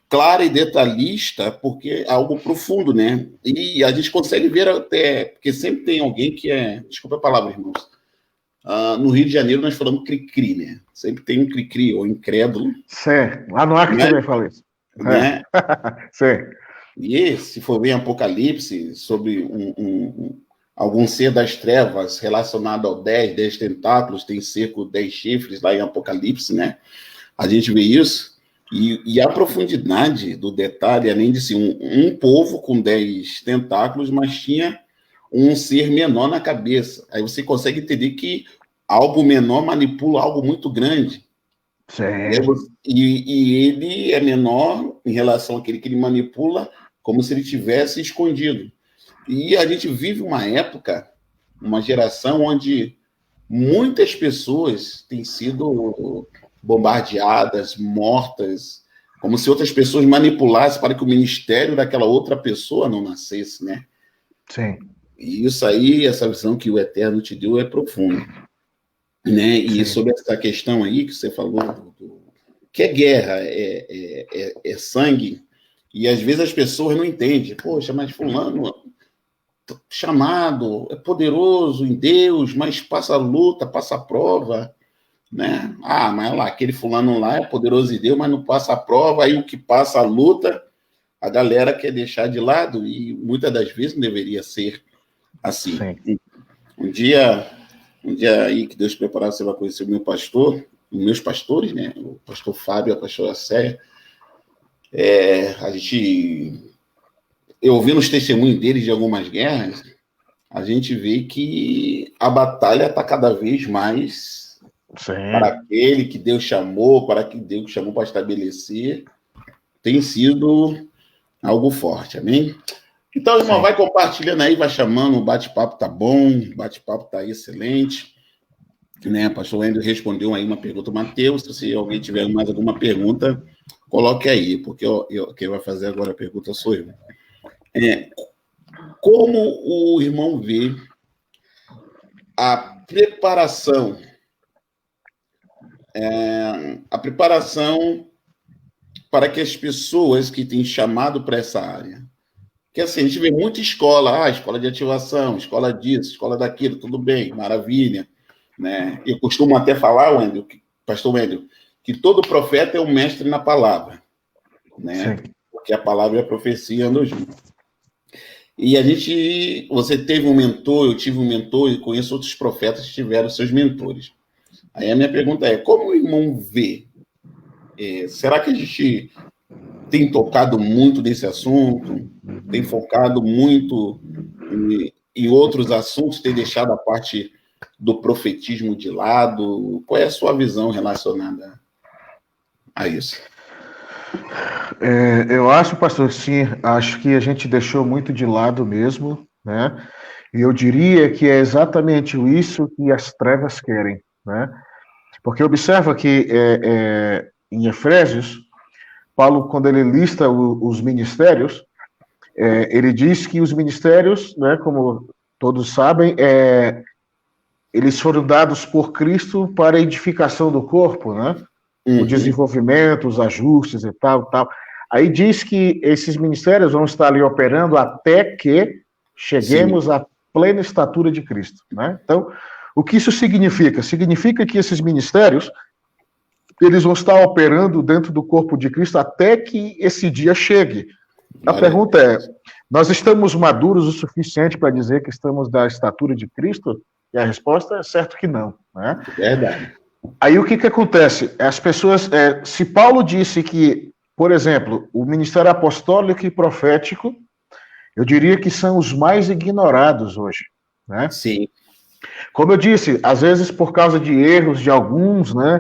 clara e detalhista, porque é algo profundo, né? E a gente consegue ver até, porque sempre tem alguém que desculpa a palavra, irmãos, no Rio de Janeiro nós falamos cri-cri, né? Sempre tem um cri-cri, ou incrédulo. Certo, lá no Acre também fala isso. Né? Certo. E se for ver em Apocalipse, sobre algum ser das trevas relacionado ao 10 tentáculos, tem cerco 10 chifres lá em Apocalipse, né? A gente vê isso. E a profundidade do detalhe, além de ser um povo com 10 tentáculos, mas tinha um ser menor na cabeça. Aí você consegue entender que algo menor manipula algo muito grande. Certo. E ele é menor em relação àquele que ele manipula, como se ele tivesse escondido. E a gente vive uma época, uma geração onde muitas pessoas têm sido bombardeadas, mortas, como se outras pessoas manipulassem para que o ministério daquela outra pessoa não nascesse, né? Sim. E isso aí, essa visão que o Eterno te deu é profunda, né? E sobre essa questão aí que você falou, que é guerra, é sangue, e às vezes as pessoas não entendem. Poxa, mas fulano chamado, é poderoso em Deus, mas passa luta, passa prova, né? Mas lá, aquele fulano lá é poderoso em Deus, mas não passa a prova, aí o que passa a luta, a galera quer deixar de lado, e muitas das vezes não deveria ser assim. Sim. Um dia aí que Deus preparar, você vai conhecer o meu pastor, os meus pastores, né? O pastor Fábio e a pastora Céia. Eu ouvindo os testemunhos deles de algumas guerras, a gente vê que a batalha está cada vez mais para aquele que Deus chamou, para estabelecer, tem sido algo forte, amém? Então, irmão, vai compartilhando aí, vai chamando, o bate-papo tá bom, o bate-papo tá excelente, né? O pastor Wendel respondeu aí uma pergunta, Mateus, se alguém tiver mais alguma pergunta, coloque aí, porque quem vai fazer agora a pergunta sou eu. Como o irmão vê a preparação para que as pessoas que têm chamado para essa área, que assim, a gente vê muita escola, escola de ativação, escola disso, escola daquilo, tudo bem, maravilha, né? Eu costumo até falar, pastor Wendel, que todo profeta é um mestre na palavra, né? Porque a palavra e a profecia andam juntos. E você teve um mentor, eu tive um mentor, e conheço outros profetas que tiveram seus mentores. Aí a minha pergunta é, como o irmão vê? Será que a gente tem tocado muito nesse assunto? Tem focado muito em outros assuntos? Tem deixado a parte do profetismo de lado? Qual é a sua visão relacionada a isso? Eu acho, pastor, sim, acho que a gente deixou muito de lado mesmo, né? E eu diria que é exatamente isso que as trevas querem, né? Porque observa que em Efésios, Paulo, quando ele lista os ministérios, ele diz que os ministérios, né, como todos sabem, eles foram dados por Cristo para a edificação do corpo, né? O desenvolvimento, os ajustes e tal. Aí diz que esses ministérios vão estar ali operando até que cheguemos à plena estatura de Cristo, né? Então, o que isso significa? Significa que esses ministérios, eles vão estar operando dentro do corpo de Cristo até que esse dia chegue. A pergunta é, nós estamos maduros o suficiente para dizer que estamos da estatura de Cristo? E a resposta é certo que não, né? Verdade. Aí o que acontece? As pessoas, se Paulo disse que, por exemplo, o ministério apostólico e profético, eu diria que são os mais ignorados hoje, né? Sim. Como eu disse, às vezes por causa de erros de alguns, né?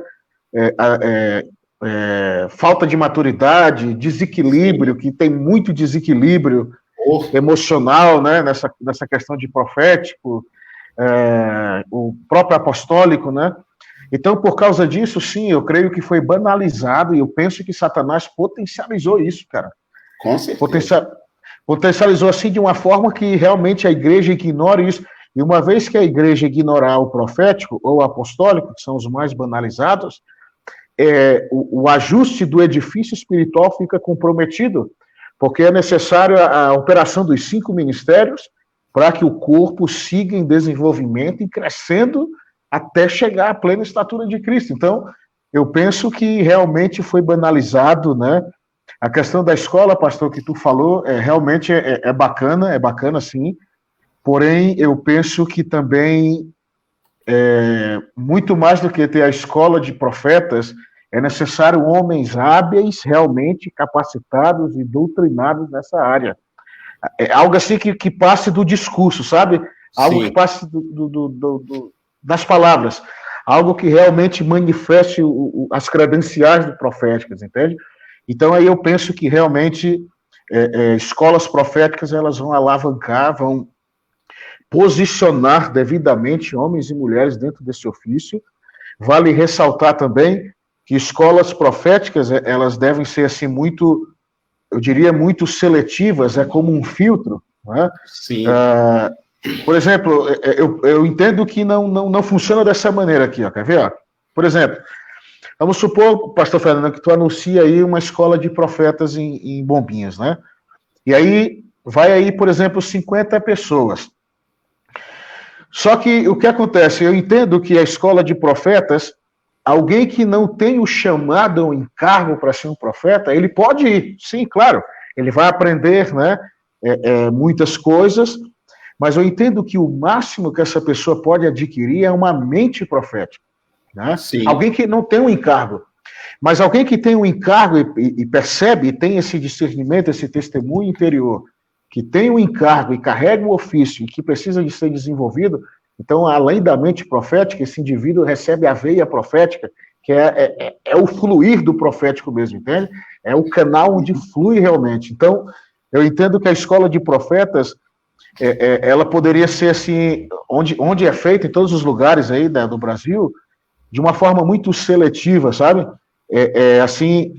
Falta de maturidade, desequilíbrio, que tem muito desequilíbrio emocional, né? Nessa questão de profético, o próprio apostólico, né? Então, por causa disso, sim, eu creio que foi banalizado e eu penso que Satanás potencializou isso, cara. Com certeza. Potencializou assim de uma forma que realmente a igreja ignore isso. E uma vez que a igreja ignorar o profético ou o apostólico, que são os mais banalizados, o ajuste do edifício espiritual fica comprometido, porque é necessário a operação dos 5 ministérios para que o corpo siga em desenvolvimento e crescendo até chegar à plena estatura de Cristo. Então, eu penso que realmente foi banalizado, né? A questão da escola, pastor, que tu falou, realmente é bacana, sim. Porém, eu penso que também, muito mais do que ter a escola de profetas, é necessário homens hábeis, realmente capacitados e doutrinados nessa área. É algo assim que passe do discurso, sabe? Algo que passe das palavras. Algo que realmente manifeste as credenciais do proféticas, entende? Então, aí eu penso que realmente escolas proféticas, elas vão alavancar, vão posicionar devidamente homens e mulheres dentro desse ofício. Vale ressaltar também que escolas proféticas, elas devem ser assim muito, eu diria, muito seletivas, como um filtro, né? Sim. Por exemplo, eu entendo que não funciona dessa maneira aqui, ó, quer ver? Ó? Por exemplo, vamos supor, pastor Fernando, que tu anuncia aí uma escola de profetas em Bombinhas, né? E aí, vai aí, por exemplo, 50 pessoas. Só que o que acontece? Eu entendo que a escola de profetas, alguém que não tem o chamado ou encargo para ser um profeta, ele pode ir, sim, claro, ele vai aprender, né, muitas coisas, mas eu entendo que o máximo que essa pessoa pode adquirir é uma mente profética, né? Sim. Alguém que não tem um encargo, mas alguém que tem um encargo e percebe, e tem esse discernimento, esse testemunho interior, que tem um encargo e carrega um ofício e que precisa de ser desenvolvido, então, além da mente profética, esse indivíduo recebe a veia profética, que é o fluir do profético mesmo, entende? É o canal onde flui realmente. Então, eu entendo que a escola de profetas, ela poderia ser assim, onde é feita em todos os lugares aí do Brasil, de uma forma muito seletiva, sabe? Assim,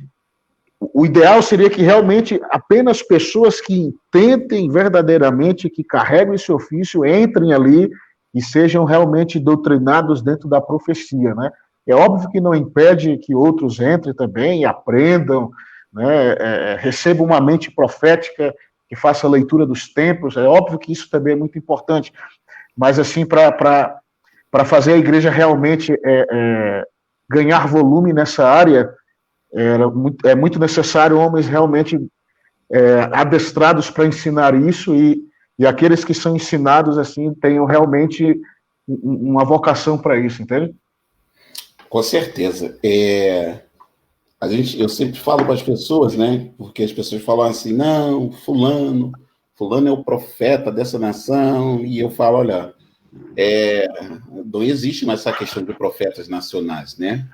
o ideal seria que realmente apenas pessoas que entendem verdadeiramente, que carregam esse ofício, entrem ali e sejam realmente doutrinados dentro da profecia, né? É óbvio que não impede que outros entrem também e aprendam, né? Recebam uma mente profética que faça a leitura dos tempos. É óbvio que isso também é muito importante, mas assim, para fazer a igreja realmente ganhar volume nessa área, é muito necessário homens realmente adestrados para ensinar isso e aqueles que são ensinados assim tenham realmente uma vocação para isso, entende? Com certeza. Eu sempre falo para as pessoas, né? Porque as pessoas falam assim, não, fulano é o profeta dessa nação, e eu falo, olha, não existe mais essa questão de profetas nacionais, né?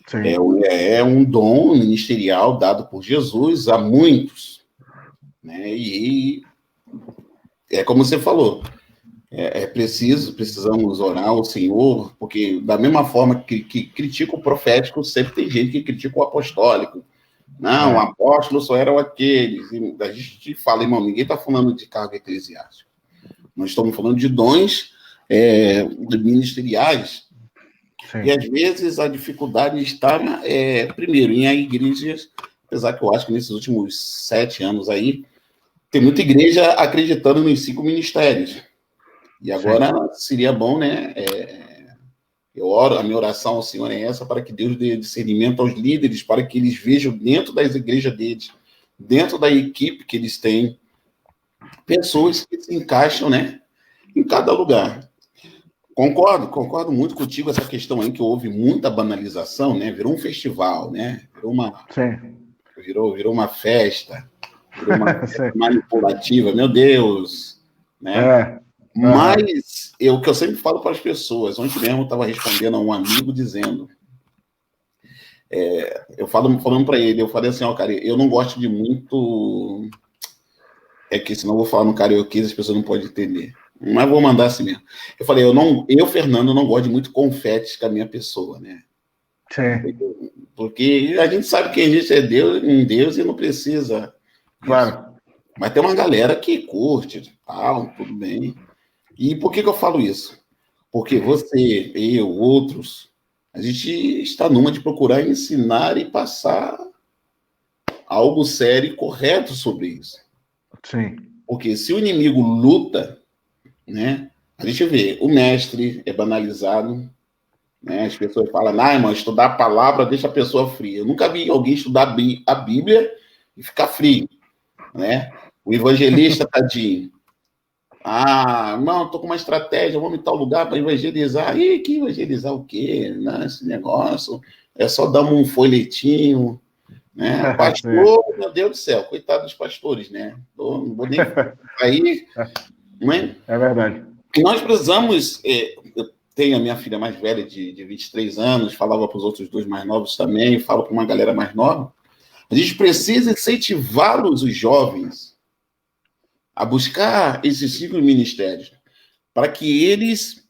Sim. É um dom ministerial dado por Jesus a muitos, né? E é como você falou, precisamos orar ao Senhor, porque da mesma forma que critica o profético, sempre tem gente que critica o apostólico. Não, o apóstolo só eram aqueles. E a gente fala, irmão, ninguém está falando de cargo eclesiástico. Nós estamos falando de dons ministeriais. Sim. E às vezes a dificuldade está, primeiro, em igrejas, apesar que eu acho que nesses últimos 7 anos aí, tem muita igreja acreditando nos 5 ministérios. E agora seria bom, né? Eu oro, a minha oração ao Senhor é essa, para que Deus dê discernimento aos líderes, para que eles vejam dentro das igrejas deles, dentro da equipe que eles têm, pessoas que se encaixam, né, em cada lugar. Concordo muito contigo essa questão aí, que houve muita banalização, né? Virou um festival, né? Virou uma festa, virou uma festa manipulativa, meu Deus, né? Mas o que eu sempre falo para as pessoas, ontem mesmo eu estava respondendo a um amigo dizendo, falando para ele, eu falei assim, cara, eu não gosto de muito, que senão eu vou falar no karaokê, as pessoas não podem entender, mas vou mandar assim mesmo. Eu falei, Fernando, não gosto de muito confetes com a minha pessoa, né? Sim. Porque a gente sabe que a gente é Deus e não precisa. Claro. Mas tem uma galera que curte, tal, tudo bem. E por que eu falo isso? Porque você, eu, outros, a gente está numa de procurar ensinar e passar algo sério e correto sobre isso. Sim. Porque se o inimigo luta, né, a gente vê, o mestre é banalizado, né, as pessoas falam, irmão, estudar a palavra deixa a pessoa fria. Eu nunca vi alguém estudar a Bíblia e ficar frio, né? O evangelista, tadinho. Irmão, estou com uma estratégia, vamos em tal lugar para evangelizar. Ih, que evangelizar o quê? Não, esse negócio é só dar um folhetinho, né? Pastor, meu Deus do céu, coitado dos pastores, né? Não vou nem aí, né? É verdade. E nós precisamos, eu tenho a minha filha mais velha de 23 anos, falava para os outros 2 mais novos também, falo para uma galera mais nova, a gente precisa incentivá-los, os jovens, a buscar esses 5 ministérios, para que eles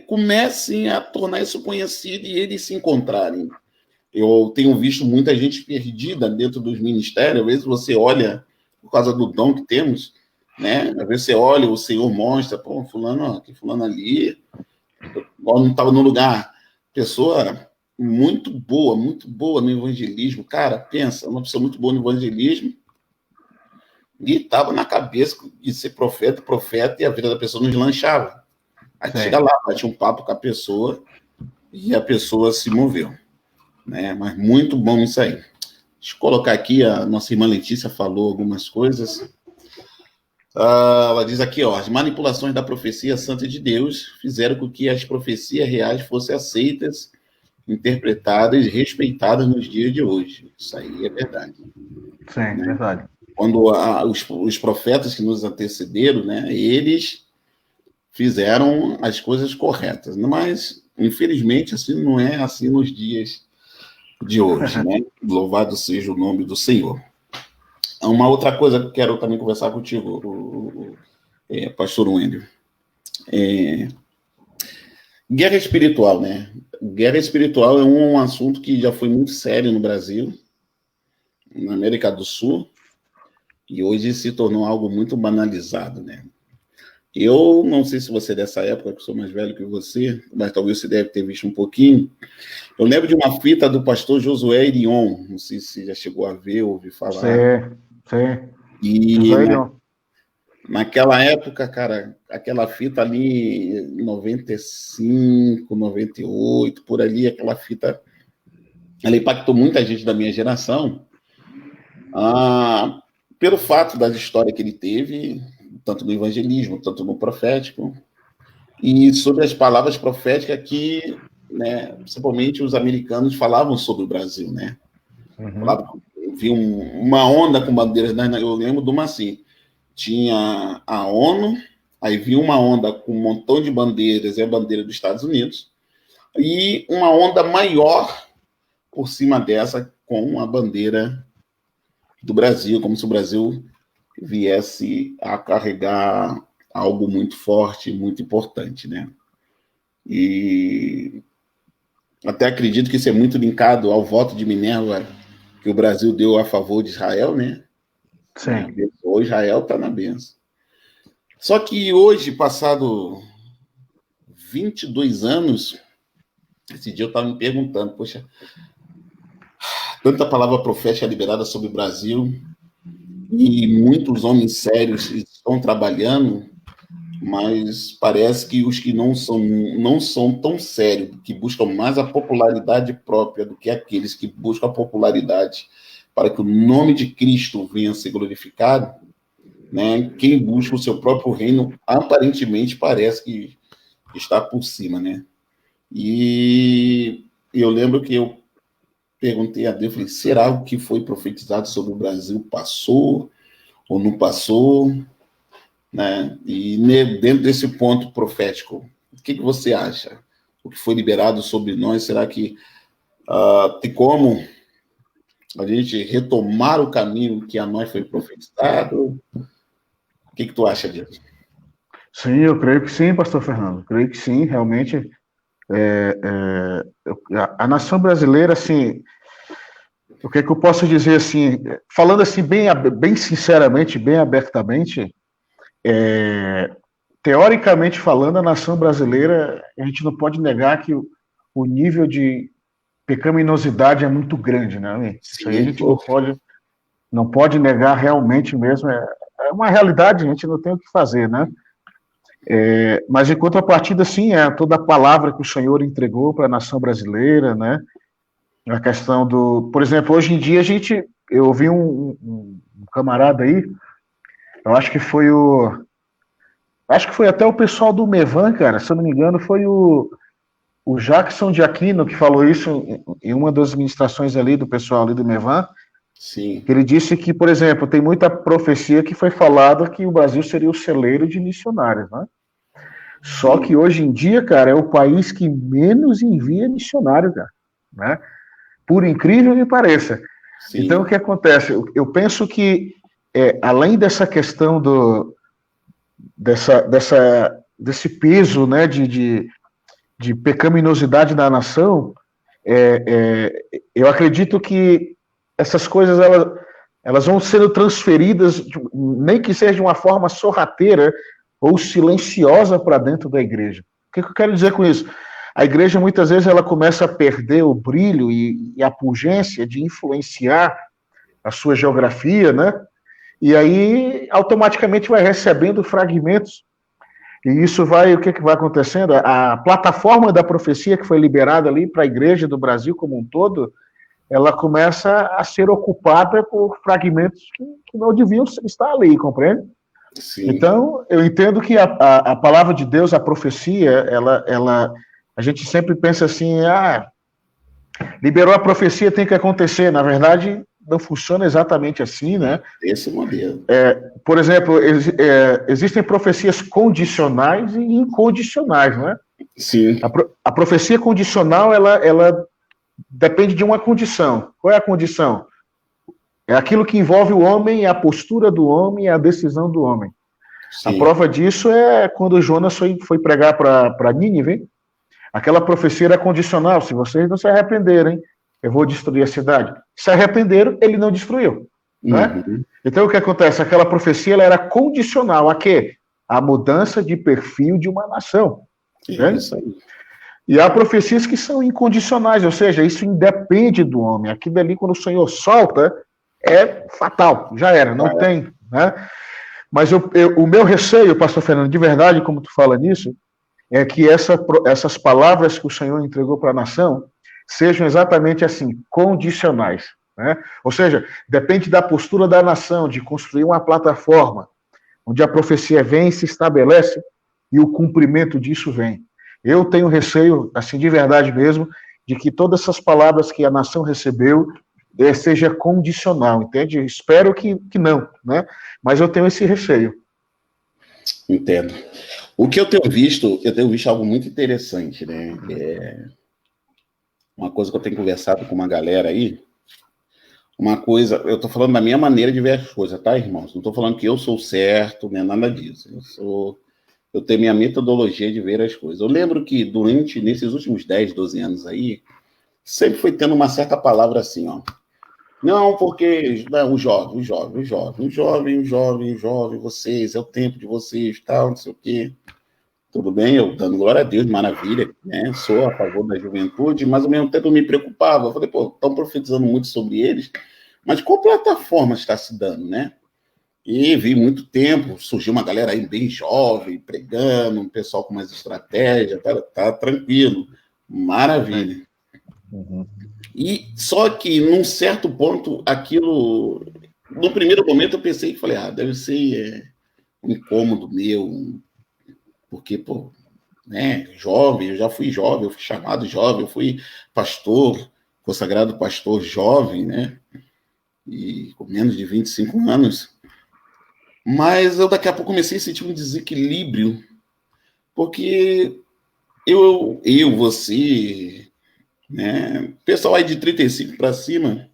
comecem a tornar isso conhecido e eles se encontrarem. Eu tenho visto muita gente perdida dentro dos ministérios, às vezes você olha, por causa do dom que temos, né? Às vezes você olha, o Senhor mostra, fulano aqui, fulano ali, não estava no lugar. Pessoa muito boa no evangelismo. Cara, pensa, uma pessoa muito boa no evangelismo, e estava na cabeça de ser profeta, e a vida da pessoa não deslanchava. Aí chega lá, bate um papo com a pessoa e a pessoa se moveu, né? Mas muito bom isso aí. Deixa eu colocar aqui, a nossa irmã Letícia falou algumas coisas. Ela diz aqui, ó, as manipulações da profecia santa de Deus fizeram com que as profecias reais fossem aceitas, interpretadas e respeitadas nos dias de hoje. Isso aí é verdade. Sim, verdade. Quando os profetas que nos antecederam, né, eles fizeram as coisas corretas. Mas, infelizmente, assim não é assim nos dias de hoje, né? Louvado seja o nome do Senhor. Uma outra coisa que eu quero também conversar contigo, pastor Wendel. Guerra espiritual, né? Guerra espiritual é um assunto que já foi muito sério no Brasil, na América do Sul, e hoje se tornou algo muito banalizado, né? Eu não sei se você é dessa época, que eu sou mais velho que você, mas talvez você deve ter visto um pouquinho. Eu lembro de uma fita do pastor Josué Irion, não sei se já chegou a ver ou ouvir falar. Sim. E naquela época, cara, aquela fita ali, 95, 98, por ali, aquela fita, ela impactou muita gente da minha geração, pelo fato das histórias que ele teve, tanto no evangelismo, tanto no profético, e sobre as palavras proféticas que, né, principalmente os americanos falavam sobre o Brasil, né? Vi uma onda com bandeiras, eu lembro de uma assim, tinha a ONU, aí vi uma onda com um montão de bandeiras, a bandeira dos Estados Unidos, e uma onda maior por cima dessa com a bandeira do Brasil, como se o Brasil viesse a carregar algo muito forte, muito importante, né? E até acredito que isso é muito linkado ao voto de Minerva que o Brasil deu a favor de Israel, né? Sim. Hoje Israel está na benção. Só que hoje, passado 22 anos, esse dia eu estava me perguntando, poxa, tanta palavra profética liberada sobre o Brasil e muitos homens sérios estão trabalhando, mas parece que os que não são tão sérios, que buscam mais a popularidade própria do que aqueles que buscam a popularidade para que o nome de Cristo venha a ser glorificado, né? Quem busca o seu próprio reino, aparentemente, parece que está por cima, né? E eu lembro que eu perguntei a Deus, falei, será o que foi profetizado sobre o Brasil passou ou não passou? Né? E dentro desse ponto profético, o que você acha? O que foi liberado sobre nós, será que tem como a gente retomar o caminho que a nós foi profetizado? O que tu acha disso? Sim, eu creio que sim, pastor Fernando. Eu creio que sim, realmente. A nação brasileira, assim, o que é que eu posso dizer, assim, falando assim, bem sinceramente, bem abertamente, teoricamente falando, a nação brasileira, a gente não pode negar que o nível de pecaminosidade é muito grande, né? Isso aí a gente não pode negar realmente mesmo, é uma realidade, a gente não tem o que fazer, né? Mas em contrapartida, sim, toda a palavra que o Senhor entregou para a nação brasileira, né? A questão por exemplo, hoje em dia eu ouvi um camarada aí, eu acho que foi até o pessoal do Mevan, cara, se eu não me engano, foi o Jackson de Aquino que falou isso em uma das ministrações ali do pessoal ali do Mevan. Sim. Ele disse que, por exemplo, tem muita profecia que foi falada que o Brasil seria o celeiro de missionários, né? Só que hoje em dia, cara, é o país que menos envia missionário, cara, né? Por incrível que pareça. Sim. Então, o que acontece? Eu penso que, além dessa questão desse peso, né, de pecaminosidade da nação, eu acredito que essas coisas elas vão sendo transferidas, nem que seja de uma forma sorrateira ou silenciosa para dentro da igreja. O que eu quero dizer com isso? A igreja, muitas vezes, ela começa a perder o brilho e a pungência de influenciar a sua geografia, né? E aí, automaticamente, vai recebendo fragmentos. E isso o que vai acontecendo? A plataforma da profecia que foi liberada ali para a igreja do Brasil como um todo, ela começa a ser ocupada por fragmentos que não deviam estar ali, compreende? Sim. Então, eu entendo que a palavra de Deus, a profecia, a gente sempre pensa assim, liberou a profecia, tem que acontecer. Na verdade, não funciona exatamente assim, né? Esse modelo. Por exemplo, existem profecias condicionais e incondicionais, né? Sim. A profecia condicional, ela depende de uma condição. Qual é a condição? É aquilo que envolve o homem, a postura do homem, a decisão do homem. Sim. A prova disso é quando Jonas foi pregar para Nínive. Aquela profecia era condicional. Se vocês não se arrependerem, eu vou destruir a cidade. Se arrependeram, ele não destruiu. Né? Então, o que acontece? Aquela profecia ela era condicional a quê? A mudança de perfil de uma nação. Né? Isso aí. E há profecias que são incondicionais, ou seja, isso independe do homem. Aquilo ali, quando o Senhor solta, é fatal, já era, não tem. Né? Mas o meu receio, pastor Fernando, de verdade, como tu fala nisso, é que essas palavras que o Senhor entregou para a nação sejam exatamente assim, condicionais. Né? Ou seja, depende da postura da nação, de construir uma plataforma onde a profecia vem e se estabelece e o cumprimento disso vem. Eu tenho receio, assim, de verdade mesmo, de que todas essas palavras que a nação recebeu seja condicional, entende? Espero que não, né? Mas eu tenho esse receio. Entendo. O que eu tenho visto algo muito interessante, né? Uma coisa que eu tenho conversado com uma galera aí, eu estou falando da minha maneira de ver as coisas, tá, irmãos? Não estou falando que eu sou certo, nem nada disso. Eu tenho minha metodologia de ver as coisas. Eu lembro que nesses últimos 10, 12 anos aí, sempre foi tendo uma certa palavra assim, ó. Não, porque o jovem, vocês, é o tempo de vocês, tal, não sei o quê. Tudo bem, eu dando glória a Deus, maravilha, né? Sou a favor da juventude, mas ao mesmo tempo eu me preocupava. Eu falei, estão profetizando muito sobre eles, mas qual plataforma está se dando, né? E vi muito tempo, surgiu uma galera aí bem jovem, pregando, um pessoal com mais estratégia, tá tranquilo, maravilha. Uhum. E só que, num certo ponto, aquilo... No primeiro momento eu pensei, falei, deve ser um incômodo meu, porque, né, jovem, eu já fui jovem, eu fui chamado jovem, eu fui pastor, consagrado pastor jovem, né? E com menos de 25 anos. Mas eu daqui a pouco comecei a sentir um desequilíbrio, porque você, né, pessoal aí de 35 para cima,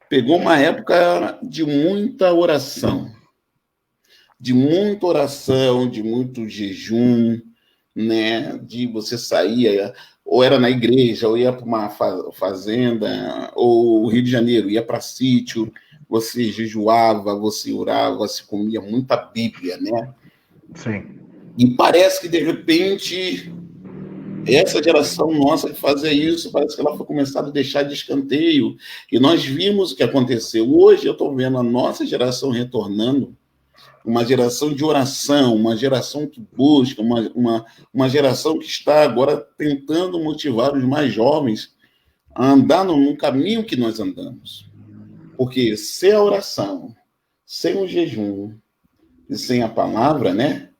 pegou uma época de muita oração, de muito jejum, né, de você sair, ou era na igreja, ou ia para uma fazenda, ou o Rio de Janeiro, ia para sítio, você jejuava, você orava, você comia muita Bíblia, né? Sim. E parece que, de repente, essa geração nossa que fazia isso, parece que ela foi começando a deixar de escanteio. E nós vimos o que aconteceu. Hoje eu estou vendo a nossa geração retornando, uma geração de oração, uma geração que busca, uma geração que está agora tentando motivar os mais jovens a andar no caminho que nós andamos. Porque sem a oração, sem o jejum e sem a palavra, né?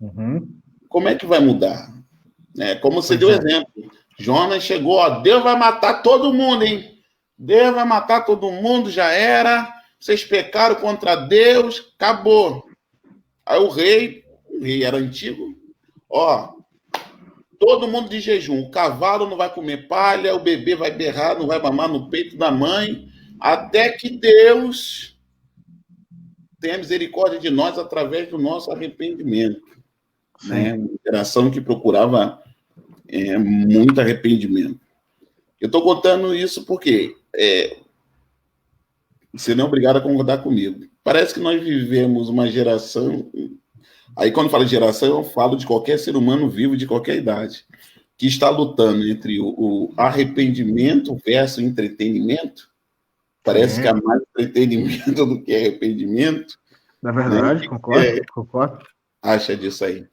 Uhum. Como é que vai mudar? Como você deu exemplo. Jonas chegou, Deus vai matar todo mundo, hein? Deus vai matar todo mundo, já era. Vocês pecaram contra Deus, acabou. Aí o rei era antigo, todo mundo de jejum. O cavalo não vai comer palha, o bebê vai berrar, não vai mamar no peito da mãe, até que Deus tenha misericórdia de nós através do nosso arrependimento. Né? Uma geração que procurava muito arrependimento. Eu estou contando isso porque você não é obrigado a concordar comigo. Parece que nós vivemos uma geração... Aí, quando eu falo de geração, eu falo de qualquer ser humano vivo de qualquer idade, que está lutando entre o arrependimento versus entretenimento. Parece que há mais entretenimento do que arrependimento. Na verdade, né? Concordo. Acha disso aí?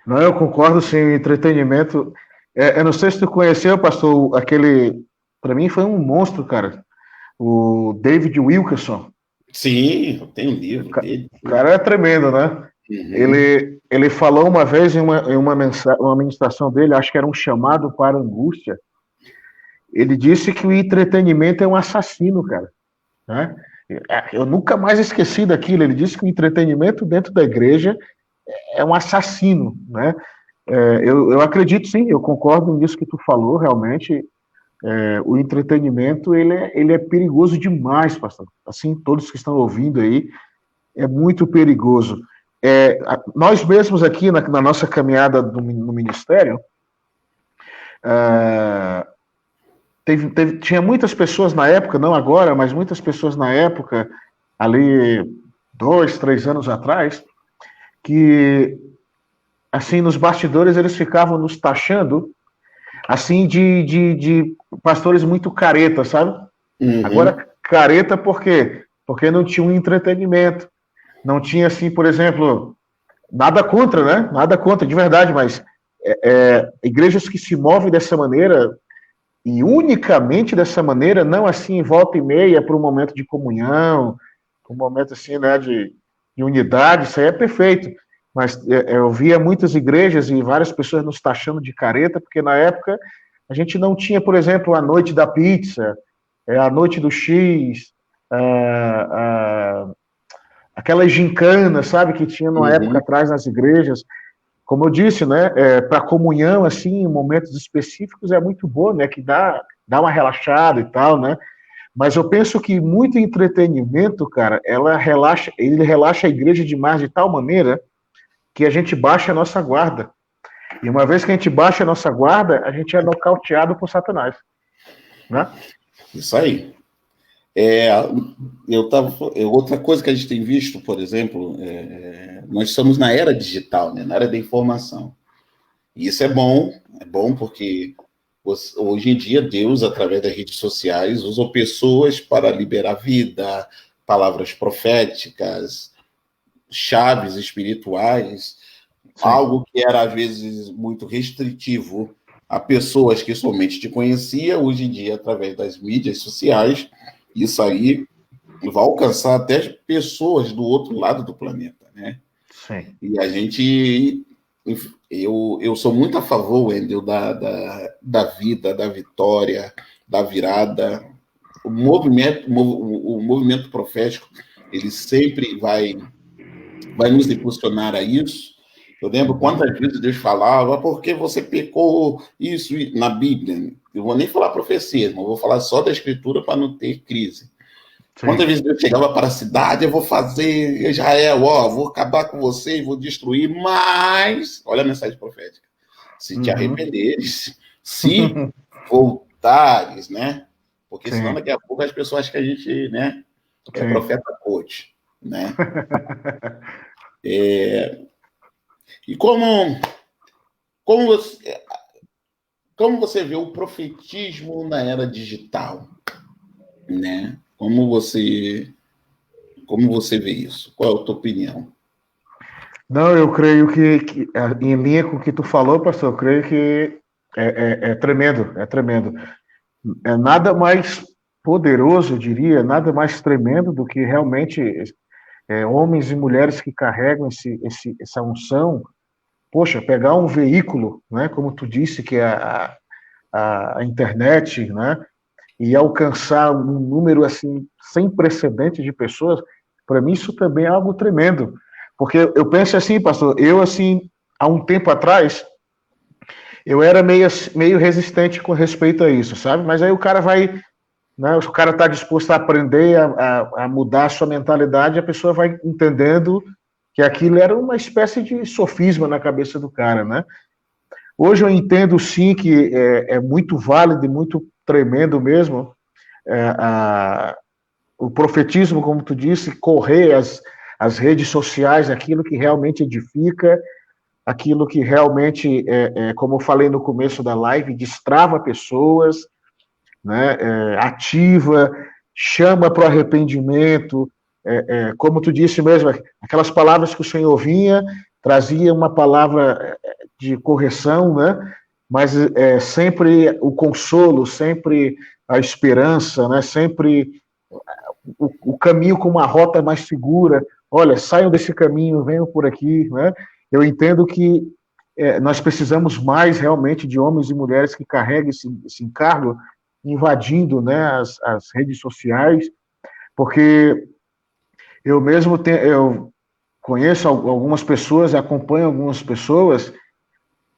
Não, eu concordo, sim, entretenimento. Eu não sei se tu conheceu, pastor, para mim foi um monstro, cara. O David Wilkerson. Sim, tem um livro dele. O cara é tremendo, né? Uhum. Ele falou uma vez em uma ministração dele, acho que era um chamado para a angústia. Ele disse que o entretenimento é um assassino, cara. Né? Eu nunca mais esqueci daquilo. Ele disse que o entretenimento dentro da igreja é um assassino, né? Eu acredito, sim, eu concordo nisso que tu falou, realmente. O entretenimento ele é perigoso demais, pastor. Assim, todos que estão ouvindo aí, é muito perigoso. Nós mesmos aqui na nossa caminhada no ministério, tinha muitas pessoas na época, não agora, mas muitas pessoas na época, ali 2, 3 anos atrás, que assim nos bastidores eles ficavam nos taxando assim de pastores muito careta, sabe? Uhum. Agora, careta por quê? Porque não tinha um entretenimento. Não tinha, assim, por exemplo, nada contra, né? Nada contra, de verdade, mas igrejas que se movem dessa maneira, e unicamente dessa maneira, não assim em volta e meia para um momento de comunhão, um momento assim, né, de unidade, isso aí é perfeito. Mas eu via muitas igrejas e várias pessoas nos taxando de careta, porque na época a gente não tinha, por exemplo, a noite da pizza, a noite do X, aquela gincana, sabe, que tinha numa época atrás nas igrejas. Como eu disse, né, para comunhão, assim, em momentos específicos é muito bom, né, que dá uma relaxada e tal, né, mas eu penso que muito entretenimento, cara, ele relaxa a igreja demais de tal maneira que a gente baixa a nossa guarda. E uma vez que a gente baixa a nossa guarda, a gente é nocauteado por Satanás, né? Isso aí. Outra coisa que a gente tem visto, por exemplo, nós estamos na era digital, né, na era da informação. E isso é bom porque hoje em dia Deus, através das redes sociais, usa pessoas para liberar vida, palavras proféticas, chaves espirituais, sim, algo que era às vezes muito restritivo a pessoas que somente te conheciam, hoje em dia, através das mídias sociais, isso aí vai alcançar até pessoas do outro lado do planeta, né? Sim. E a gente... Eu sou muito a favor, Wendel, da vida, da vitória, da virada. O movimento profético, ele sempre vai nos impulsionar a isso. Eu lembro quantas vezes Deus falava, porque você pecou isso na Bíblia. Eu vou nem falar profecia, mas vou falar só da Escritura para não ter crise. Sim. Quantas vezes Deus chegava para a cidade, eu vou fazer Israel, vou acabar com você e vou destruir, mas, olha a mensagem profética, se te arrependeres, se voltares, né? Porque senão daqui a pouco as pessoas acham que a gente, né, é profeta coach, né? E como você vê o profetismo na era digital, né? Como você vê isso? Qual é a tua opinião? Não, eu creio que em linha com o que tu falou, pastor, eu creio que é tremendo, é tremendo. É nada mais poderoso, eu diria, nada mais tremendo do que realmente homens e mulheres que carregam essa unção. Poxa, pegar um veículo, né, como tu disse, que é a internet, né, e alcançar um número assim sem precedentes de pessoas, para mim isso também é algo tremendo. Porque eu penso assim, pastor, eu assim, há um tempo atrás, eu era meio resistente com respeito a isso, sabe? Mas aí o cara vai, né, o cara está disposto a aprender, a mudar a sua mentalidade, a pessoa vai entendendo que aquilo era uma espécie de sofisma na cabeça do cara, né? Hoje eu entendo sim que é muito válido e muito tremendo mesmo o profetismo, como tu disse, correr as redes sociais, aquilo que realmente edifica, aquilo que realmente, como eu falei no começo da live, destrava pessoas, né, ativa, chama para o arrependimento, como tu disse mesmo, aquelas palavras que o Senhor vinha, trazia uma palavra de correção, né, mas sempre o consolo, sempre a esperança, né, sempre o caminho como uma rota mais segura. Olha, saiam desse caminho, venham por aqui, né? Eu entendo que nós precisamos mais realmente de homens e mulheres que carreguem esse encargo, invadindo, né, as redes sociais, porque eu mesmo eu conheço algumas pessoas, acompanho algumas pessoas.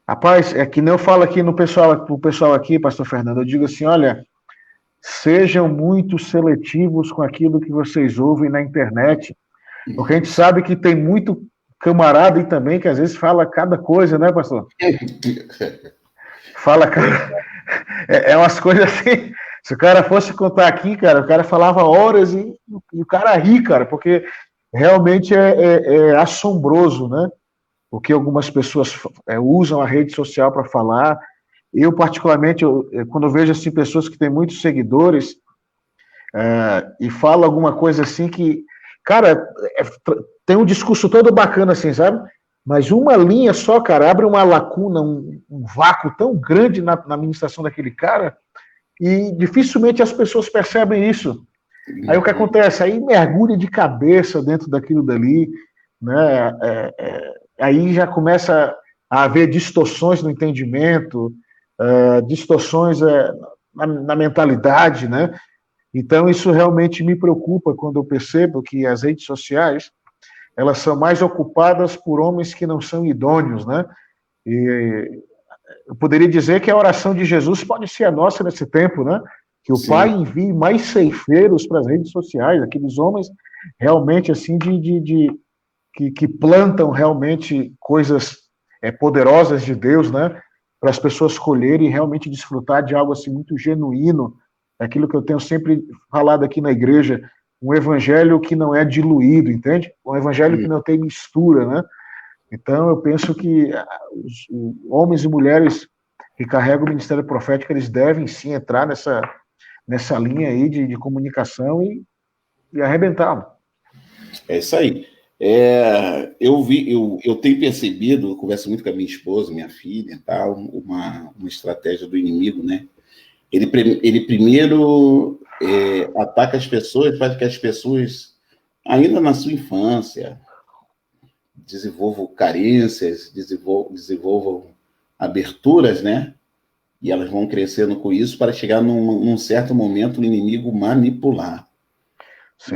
Rapaz, é que nem eu falo aqui pro pessoal aqui, pastor Fernando, eu digo assim, olha, sejam muito seletivos com aquilo que vocês ouvem na internet, porque a gente sabe que tem muito camarada aí também que às vezes fala cada coisa, né, pastor? Fala, cara, umas coisas assim, se o cara fosse contar aqui, cara, o cara falava horas e o cara ri, cara, porque realmente é assombroso, né? O que algumas pessoas usam a rede social para falar. Eu, particularmente, quando eu vejo assim, pessoas que têm muitos seguidores e falam alguma coisa assim que, cara, tem um discurso todo bacana assim, sabe? Mas uma linha só, cara, abre uma lacuna, um vácuo tão grande na administração daquele cara e dificilmente as pessoas percebem isso. Aí o que acontece? Aí mergulha de cabeça dentro daquilo dali, né? Aí já começa a haver distorções no entendimento, distorções na mentalidade, né? Então isso realmente me preocupa quando eu percebo que as redes sociais elas são mais ocupadas por homens que não são idôneos, né? E eu poderia dizer que a oração de Jesus pode ser a nossa nesse tempo, né? Que o Sim. Pai envie mais ceifeiros para as redes sociais, aqueles homens realmente assim que plantam realmente coisas poderosas de Deus, né? Para as pessoas colherem e realmente desfrutar de algo assim muito genuíno, aquilo que eu tenho sempre falado aqui na igreja, um evangelho que não é diluído, entende? Um evangelho que não tem mistura, né? Então eu penso que os homens e mulheres que carregam o ministério profético, eles devem sim entrar nessa linha aí de comunicação e arrebentar. É isso aí. Eu tenho percebido, eu converso muito com a minha esposa, minha filha, tal, uma estratégia do inimigo, né? Ele primeiro ataca as pessoas, faz que as pessoas, ainda na sua infância, desenvolvam carências, desenvolvam aberturas, né? E elas vão crescendo com isso para chegar num certo momento o inimigo manipular.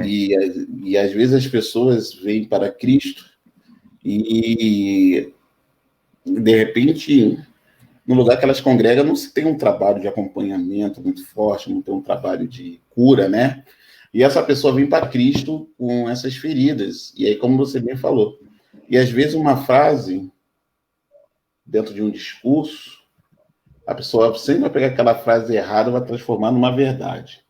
E às vezes as pessoas vêm para Cristo e de repente, no lugar que elas congregam, não se tem um trabalho de acompanhamento muito forte, não tem um trabalho de cura, né? E essa pessoa vem para Cristo com essas feridas. E aí, como você bem falou, e às vezes uma frase dentro de um discurso, a pessoa sempre vai pegar aquela frase errada e vai transformar numa verdade.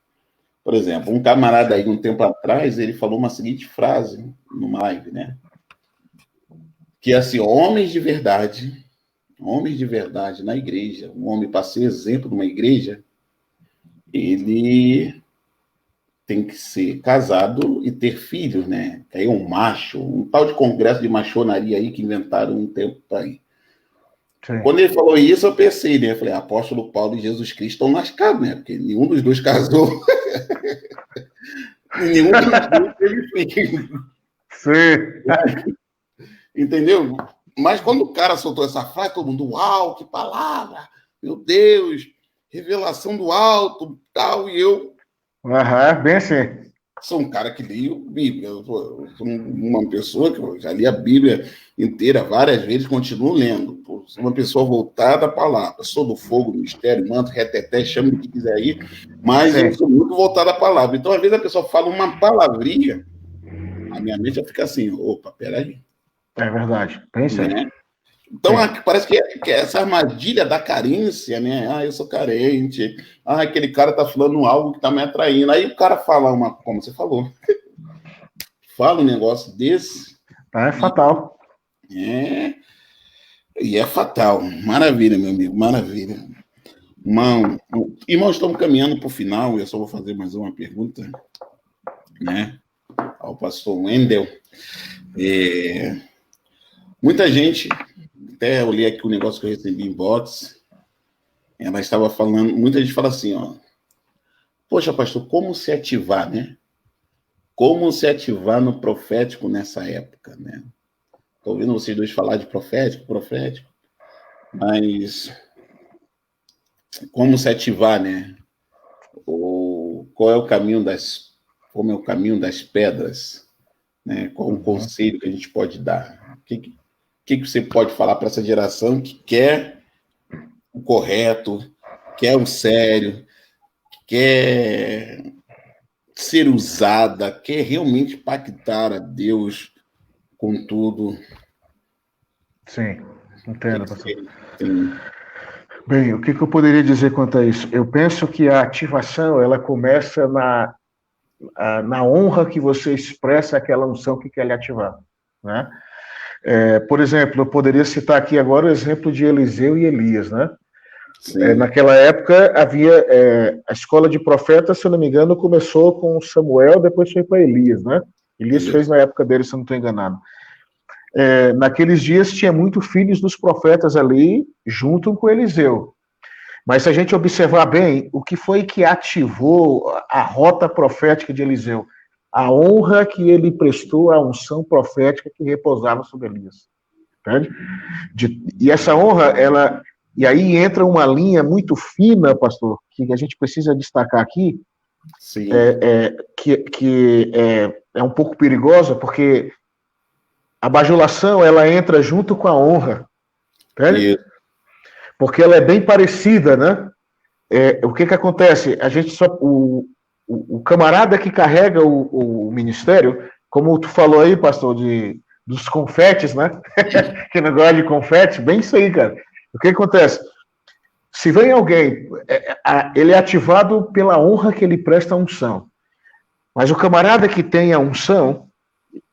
Por exemplo, um camarada aí, um tempo atrás, ele falou uma seguinte frase numa live, né? Que é assim, homens de verdade na igreja, um homem para ser exemplo de uma igreja, ele tem que ser casado e ter filhos, né? Que aí é um macho, um tal de congresso de machonaria aí que inventaram um tempo aí. Sim. Quando ele falou isso, eu pensei, né? Eu falei, apóstolo Paulo e Jesus Cristo estão lascados, né? Porque nenhum dos dois casou. Nenhum dos dois teve filho. Sim. Entendeu? Mas quando o cara soltou essa frase, todo mundo, uau, que palavra! Meu Deus! Revelação do alto, tal, e eu... Bem assim. Sou um cara que leio Bíblia. Eu sou uma pessoa que já li a Bíblia inteira várias vezes, continuo lendo. Sou uma pessoa voltada à palavra. Sou do fogo, do mistério, manto, reteté, chame o que quiser aí, mas sim, eu sou muito voltado à palavra. Então, às vezes, a pessoa fala uma palavrinha, a minha mente já fica assim, opa, peraí. É verdade, pensa. Né? Então, parece que é essa armadilha da carência, né? Ah, eu sou carente. Ah, aquele cara tá falando algo que tá me atraindo. Aí o cara fala como você falou, fala um negócio desse. É fatal. E é fatal. Maravilha, meu amigo, maravilha. Irmãos, estamos caminhando para o final. Eu só vou fazer mais uma pergunta, né? Ao pastor Wendel. Muita gente, até eu li aqui o negócio que eu recebi em box, ela estava falando, muita gente fala assim, ó, poxa, pastor, como se ativar, né? como se ativar no profético nessa época, né? Estou ouvindo vocês dois falar de profético, mas como se ativar, né? Qual é o caminho como é o caminho das pedras, né? Qual o conselho que a gente pode dar? O que você pode falar para essa geração que quer o correto, quer o sério, quer ser usada, quer realmente pactar a Deus com tudo? Sim, entendo, pastor. Sim. Bem, o que eu poderia dizer quanto a isso? Eu penso que a ativação, ela começa na honra que você expressa aquela unção que quer lhe ativar, né? Por exemplo, eu poderia citar aqui agora o exemplo de Eliseu e Elias, né? Naquela época havia a escola de profetas, se eu não me engano, começou com Samuel, depois foi para Elias, né? Elias fez na época dele, se eu não estou enganado. Naqueles dias tinha muitos filhos dos profetas ali, junto com Eliseu. Mas se a gente observar bem, o que foi que ativou a rota profética de Eliseu? A honra que ele prestou à unção profética que repousava sobre Elias. Entende? E essa honra, e aí entra uma linha muito fina, pastor, que a gente precisa destacar aqui, Sim. que é um pouco perigosa, porque a bajulação, ela entra junto com a honra, entende? Porque ela é bem parecida, né? O que acontece? A gente o camarada que carrega o ministério, como tu falou aí, pastor, dos confetes, né? Que não gosta de confete, bem isso aí, cara. O que acontece? Se vem alguém, ele é ativado pela honra que ele presta à unção. Mas o camarada que tem a unção,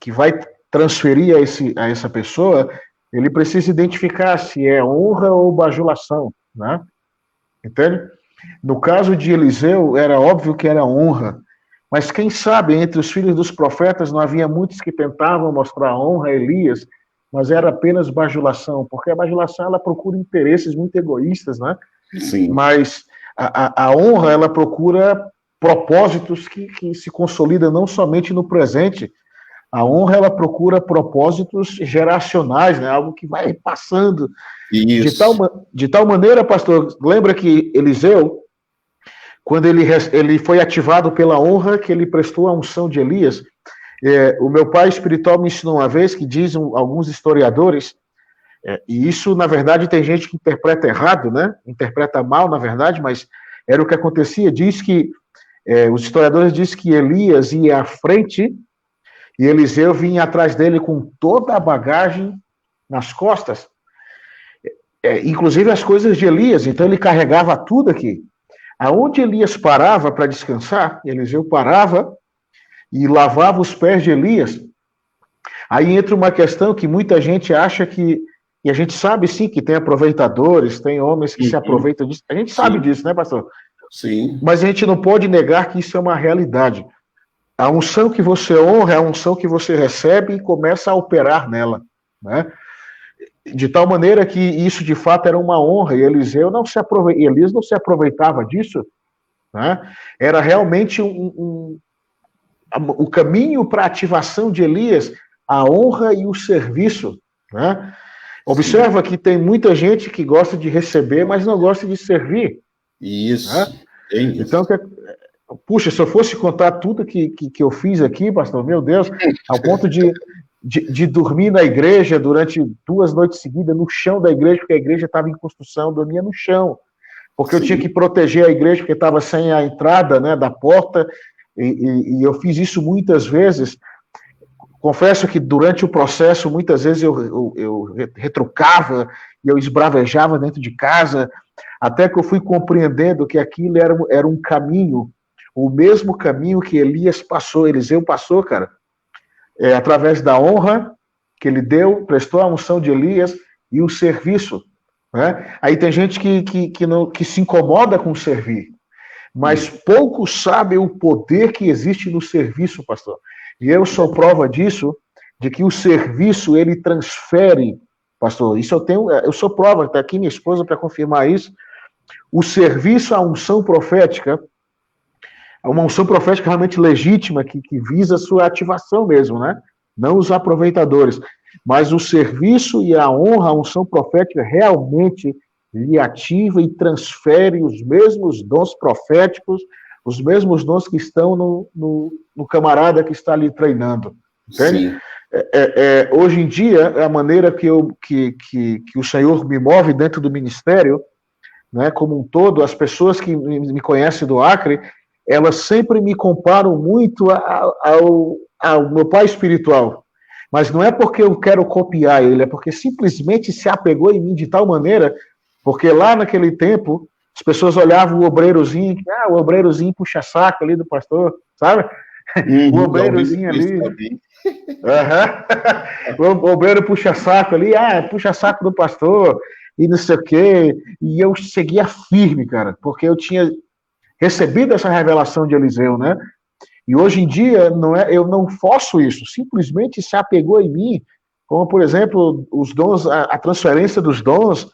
que vai transferir a essa pessoa, ele precisa identificar se é honra ou bajulação, né? Entende? No caso de Eliseu, era óbvio que era honra, mas quem sabe entre os filhos dos profetas não havia muitos que tentavam mostrar honra a Elias, mas era apenas bajulação, porque a bajulação ela procura interesses muito egoístas, né? Sim. Mas a honra ela procura propósitos que se consolidam não somente no presente. A honra, ela procura propósitos geracionais, né? Algo que vai passando. Isso. De tal maneira, pastor, lembra que Eliseu, quando ele foi ativado pela honra que ele prestou à unção de Elias, o meu pai espiritual me ensinou uma vez, que dizem alguns historiadores, e isso, na verdade, tem gente que interpreta errado, né? Interpreta mal, na verdade, mas era o que acontecia. Os historiadores dizem que Elias ia à frente e Eliseu vinha atrás dele com toda a bagagem nas costas, inclusive as coisas de Elias, então ele carregava tudo aqui. Aonde Elias parava para descansar, Eliseu parava e lavava os pés de Elias. Aí entra uma questão que muita gente acha e a gente sabe sim que tem aproveitadores, tem homens que se aproveitam disso, a gente sabe disso, né, pastor? Sim. Mas a gente não pode negar que isso é uma realidade. A unção que você honra é a unção que você recebe e começa a operar nela, né? De tal maneira que isso de fato era uma honra, e Elias não se aproveitava disso, né? Era realmente o caminho para a ativação de Elias, a honra e o serviço, né? Observa que tem muita gente que gosta de receber, mas não gosta de servir. Isso. Né? Então, puxa, se eu fosse contar tudo que eu fiz aqui, pastor, meu Deus, ao ponto de dormir na igreja durante 2 noites seguidas, no chão da igreja, porque a igreja estava em construção, eu dormia no chão, porque eu tinha que proteger a igreja, porque estava sem a entrada, né, da porta, e eu fiz isso muitas vezes. Confesso que durante o processo, muitas vezes eu retrucava, e eu esbravejava dentro de casa, até que eu fui compreendendo que aquilo era um caminho, o mesmo caminho que Eliseu passou, cara, através da honra que ele deu, prestou a unção de Elias e o serviço, né? Aí tem gente que se incomoda com servir, mas poucos sabem o poder que existe no serviço, pastor. E eu sou prova disso, de que o serviço, ele transfere, pastor, isso eu sou prova, está aqui minha esposa para confirmar isso. O serviço, a unção profética, uma unção profética realmente legítima, que visa a sua ativação mesmo, né? Não os aproveitadores. Mas o serviço e a honra, a unção profética realmente lhe ativa e transfere os mesmos dons proféticos, os mesmos dons que estão no camarada que está ali treinando. Entende? Sim. Hoje em dia, a maneira que o Senhor me move dentro do ministério, né, como um todo, as pessoas que me conhecem do Acre, elas sempre me comparam muito ao meu pai espiritual. Mas não é porque eu quero copiar ele, é porque simplesmente se apegou em mim de tal maneira, porque lá naquele tempo, as pessoas olhavam o obreirozinho, o obreirozinho puxa saco ali do pastor, sabe? O obreirozinho ali. O obreiro puxa saco ali, puxa saco do pastor, e não sei o quê. E eu seguia firme, cara, porque eu tinha recebido essa revelação de Eliseu, né? E hoje em dia eu não faço isso, simplesmente se apegou em mim, como, por exemplo, os dons, a transferência dos dons,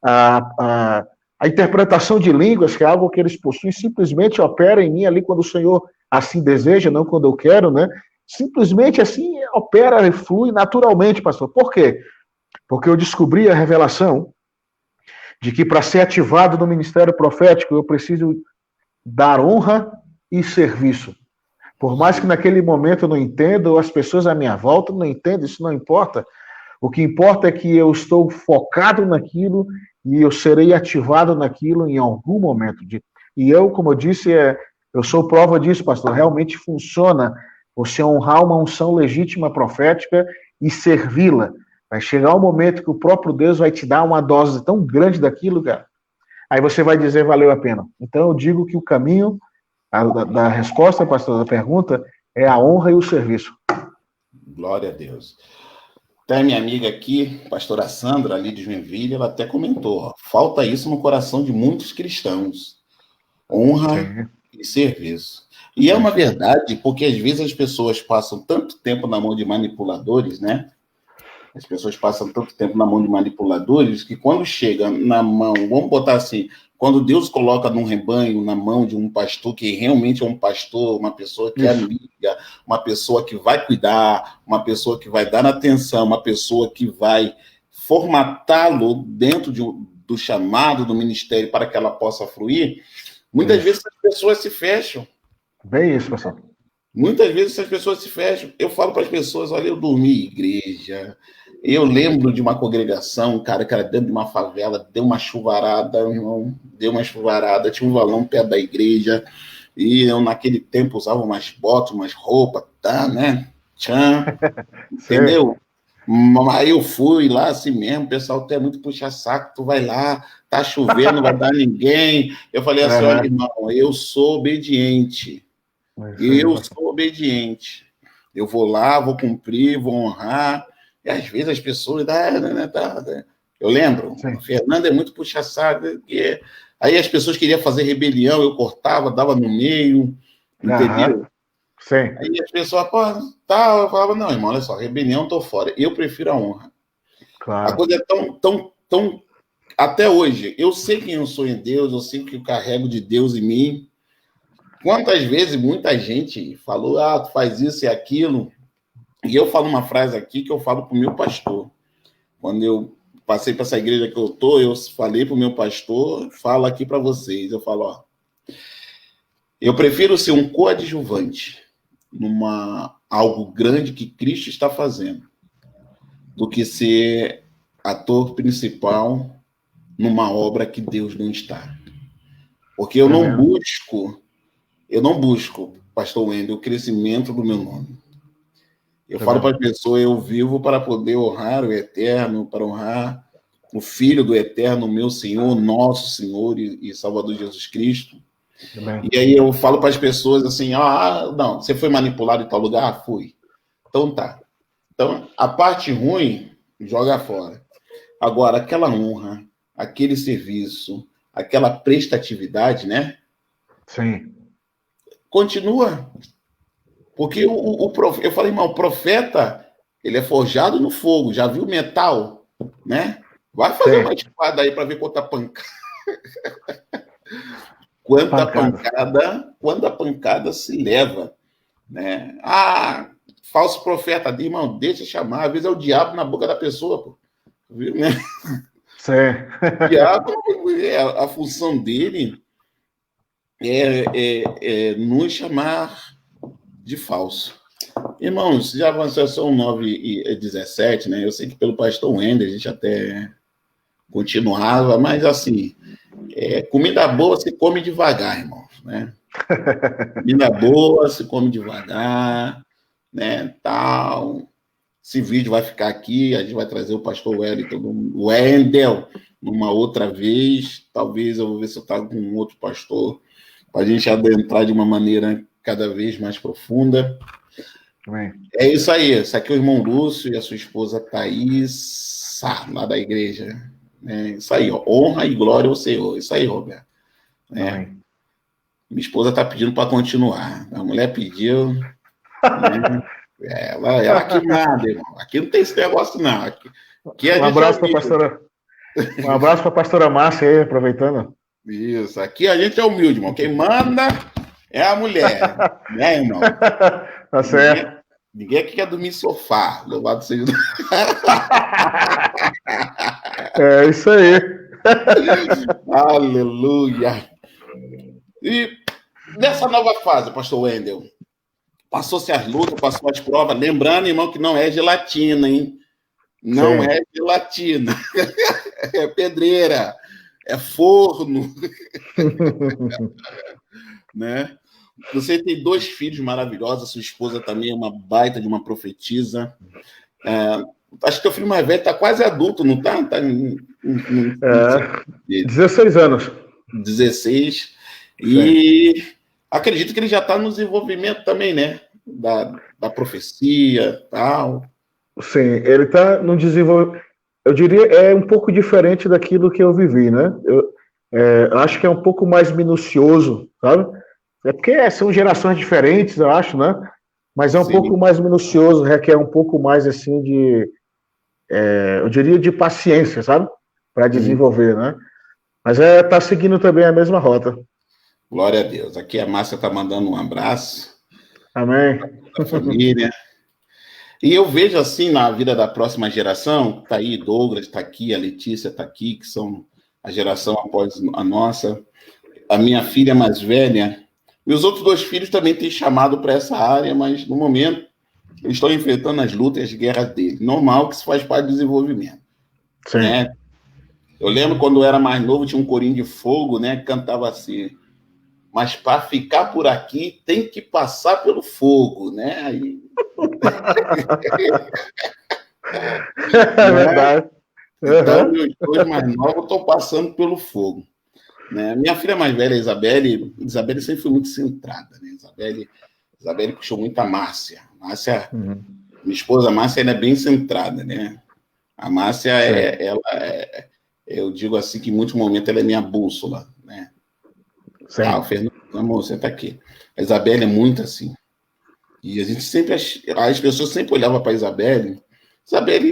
a interpretação de línguas, que é algo que eles possuem, simplesmente opera em mim ali quando o Senhor assim deseja, não quando eu quero, né? Simplesmente assim opera e flui naturalmente, pastor. Por quê? Porque eu descobri a revelação de que para ser ativado no ministério profético eu preciso dar honra e serviço. Por mais que naquele momento eu não entenda, ou as pessoas à minha volta não entendam, isso não importa. O que importa é que eu estou focado naquilo e eu serei ativado naquilo em algum momento. E eu, como eu disse, eu sou prova disso, pastor. Realmente funciona você honrar uma unção legítima profética e servi-la. Vai chegar um momento que o próprio Deus vai te dar uma dose tão grande daquilo, cara. Aí você vai dizer, valeu a pena. Então eu digo que o caminho da resposta, pastor, da pergunta, é a honra e o serviço. Glória a Deus. Tem minha amiga aqui, pastora Sandra, ali de Joinville, ela até comentou, falta isso no coração de muitos cristãos. Honra e serviço. E é uma verdade, porque às vezes as pessoas passam tanto tempo na mão de manipuladores, né? As pessoas passam tanto tempo na mão de manipuladores que quando chega na mão, vamos botar assim, quando Deus coloca num rebanho, na mão de um pastor que realmente é um pastor, uma pessoa que é amiga, uma pessoa que vai cuidar, uma pessoa que vai dar atenção, uma pessoa que vai formatá-lo dentro do chamado do ministério para que ela possa fluir, muitas vezes as pessoas se fecham. Bem isso, pastor. Muitas vezes as pessoas se fecham. Eu falo para as pessoas, olha, eu dormi em igreja. Eu lembro de uma congregação, cara, que era dentro de uma favela, deu uma chuvarada, irmão, deu uma chuvarada, tinha um valão perto da igreja, e eu naquele tempo usava umas botas, umas roupas, tá, né? Tchan, entendeu? Aí eu fui lá assim mesmo, o pessoal é muito puxa-saco, tu vai lá, tá chovendo, não vai dar ninguém. Eu falei assim, olha, irmão, eu sou obediente. Eu sou obediente. Eu vou lá, vou cumprir, vou honrar. E às vezes as pessoas... Eu lembro, o Fernando é muito puxa-saco. Aí as pessoas queriam fazer rebelião, eu cortava, dava no meio, entendeu? Sim. Aí as pessoas, tá, eu falava, não, irmão, olha só, rebelião, tô fora. Eu prefiro a honra. Claro. A coisa é tão... Até hoje, eu sei quem eu sou em Deus, eu sei que eu carrego de Deus em mim. Quantas vezes muita gente falou, tu faz isso e aquilo... E eu falo uma frase aqui que eu falo para o meu pastor. Quando eu passei para essa igreja que eu estou, eu falei para o meu pastor, falo aqui para vocês, eu falo, eu prefiro ser um coadjuvante numa algo grande que Cristo está fazendo, do que ser ator principal numa obra que Deus não está. Porque eu não busco, pastor Wendel, o crescimento do meu nome. Eu falo para as pessoas, eu vivo para poder honrar o Eterno, para honrar o Filho do Eterno, meu Senhor, nosso Senhor e Salvador Jesus Cristo. Amém. E aí eu falo para as pessoas assim, não, você foi manipulado em tal lugar? Fui. Então tá. Então, a parte ruim, joga fora. Agora, aquela honra, aquele serviço, aquela prestatividade, né? Sim. Continua. Porque eu falei, irmão, o profeta, ele é forjado no fogo, já viu metal, né? Vai fazer uma espada aí para ver quanta pancada. quando a pancada se leva, né? Ah, falso profeta, irmão, deixa chamar, às vezes é o diabo na boca da pessoa, pô. Viu, né? O diabo, a função dele é nos chamar de falso. Irmãos, já avançou, são 9h17, né? Eu sei que pelo pastor Wender a gente até continuava, mas assim, comida boa se come devagar, irmãos, né? Comida boa se come devagar, né? Tal. Esse vídeo vai ficar aqui, a gente vai trazer o pastor Wendel numa outra vez. Talvez eu vou ver se eu trago com um outro pastor, para a gente adentrar de uma maneira cada vez mais profunda. Amém. É isso aí. Esse aqui é o irmão Lúcio e a sua esposa Thaís, lá da igreja. Isso aí, ó. Honra e glória ao Senhor. Isso aí, Roberto. Minha esposa está pedindo para continuar. A mulher pediu. Ela que nada, irmão. Aqui não tem esse negócio, não. Aqui um abraço para a pastora Márcia aí, aproveitando. Isso. Aqui a gente é humilde, irmão. Quem manda é a mulher. Né, irmão? Tá certo. Ninguém aqui quer dormir em sofá. Louvado seja. É isso aí. Aleluia. E nessa nova fase, pastor Wendel, passou-se as lutas, passou as provas. Lembrando, irmão, que não é gelatina, hein? Não é gelatina. É pedreira. É forno. Né? Você tem 2 filhos maravilhosos, sua esposa também é uma baita de uma profetisa. Acho que teu filho mais velho está quase adulto, não está? 16 anos. 16. E acredito que ele já está no desenvolvimento também, né? Da profecia e tal. Sim, ele está no desenvolvimento. Eu diria um pouco diferente daquilo que eu vivi, né? Eu acho que é um pouco mais minucioso, sabe? É porque são gerações diferentes, eu acho, né? Mas é um pouco mais minucioso, requer um pouco mais, assim, eu diria, de paciência, sabe? Para desenvolver, né? Mas tá seguindo também a mesma rota. Glória a Deus. Aqui a Márcia está mandando um abraço. Amém. A família. E eu vejo, assim, na vida da próxima geração, tá aí Douglas, tá aqui, a Letícia tá aqui, que são a geração após a nossa. A minha filha mais velha, meus outros 2 filhos também têm chamado para essa área, mas no momento eles estão enfrentando as lutas e as guerras deles. Normal, que isso faz parte do desenvolvimento. Sim. Né? Eu lembro quando eu era mais novo, tinha um corinho de fogo, né, que cantava assim: mas para ficar por aqui tem que passar pelo fogo, né? Aí... É verdade. Então, meus 2 mais novos estão passando pelo fogo. Né? Minha filha mais velha, Isabelle sempre foi muito centrada. Né? Isabelle puxou muito a Márcia. Minha esposa Márcia, ela é bem centrada. Né? A Márcia, eu digo assim que em muitos momentos ela é minha bússola. Né? O Fernando, amor, você está aqui. A Isabelle é muito assim. E a gente sempre, as pessoas sempre olhavam para a Isabelle,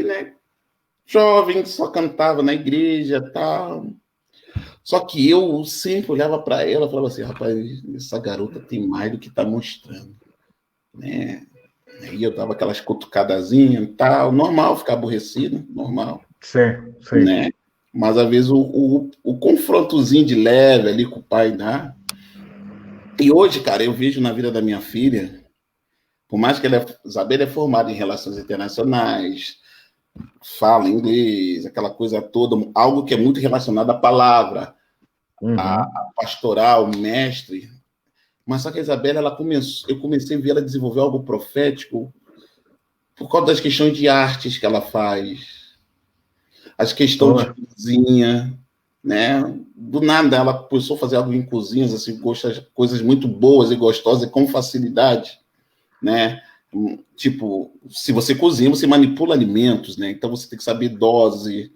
né, jovem, só cantava na igreja e tal. Só que eu sempre olhava para ela e falava assim: rapaz, essa garota tem mais do que está mostrando. Né? Aí eu dava aquelas cutucadazinhas e tal, normal ficar aborrecido, normal. Sim. Né? Mas às vezes o confrontozinho de leve ali com o pai dá. E hoje, cara, eu vejo na vida da minha filha, por mais que Isabelle é formada em relações internacionais, fala inglês, aquela coisa toda, algo que é muito relacionado à palavra, a pastoral, mestre. Mas só que a Isabelle, eu comecei a ver ela desenvolver algo profético por causa das questões de artes que ela faz, as questões de cozinha, né? Do nada ela começou a fazer algo em cozinhas, assim, coisas muito boas e gostosas e com facilidade, né? Tipo, se você cozinha, você manipula alimentos, né? Então você tem que saber dose.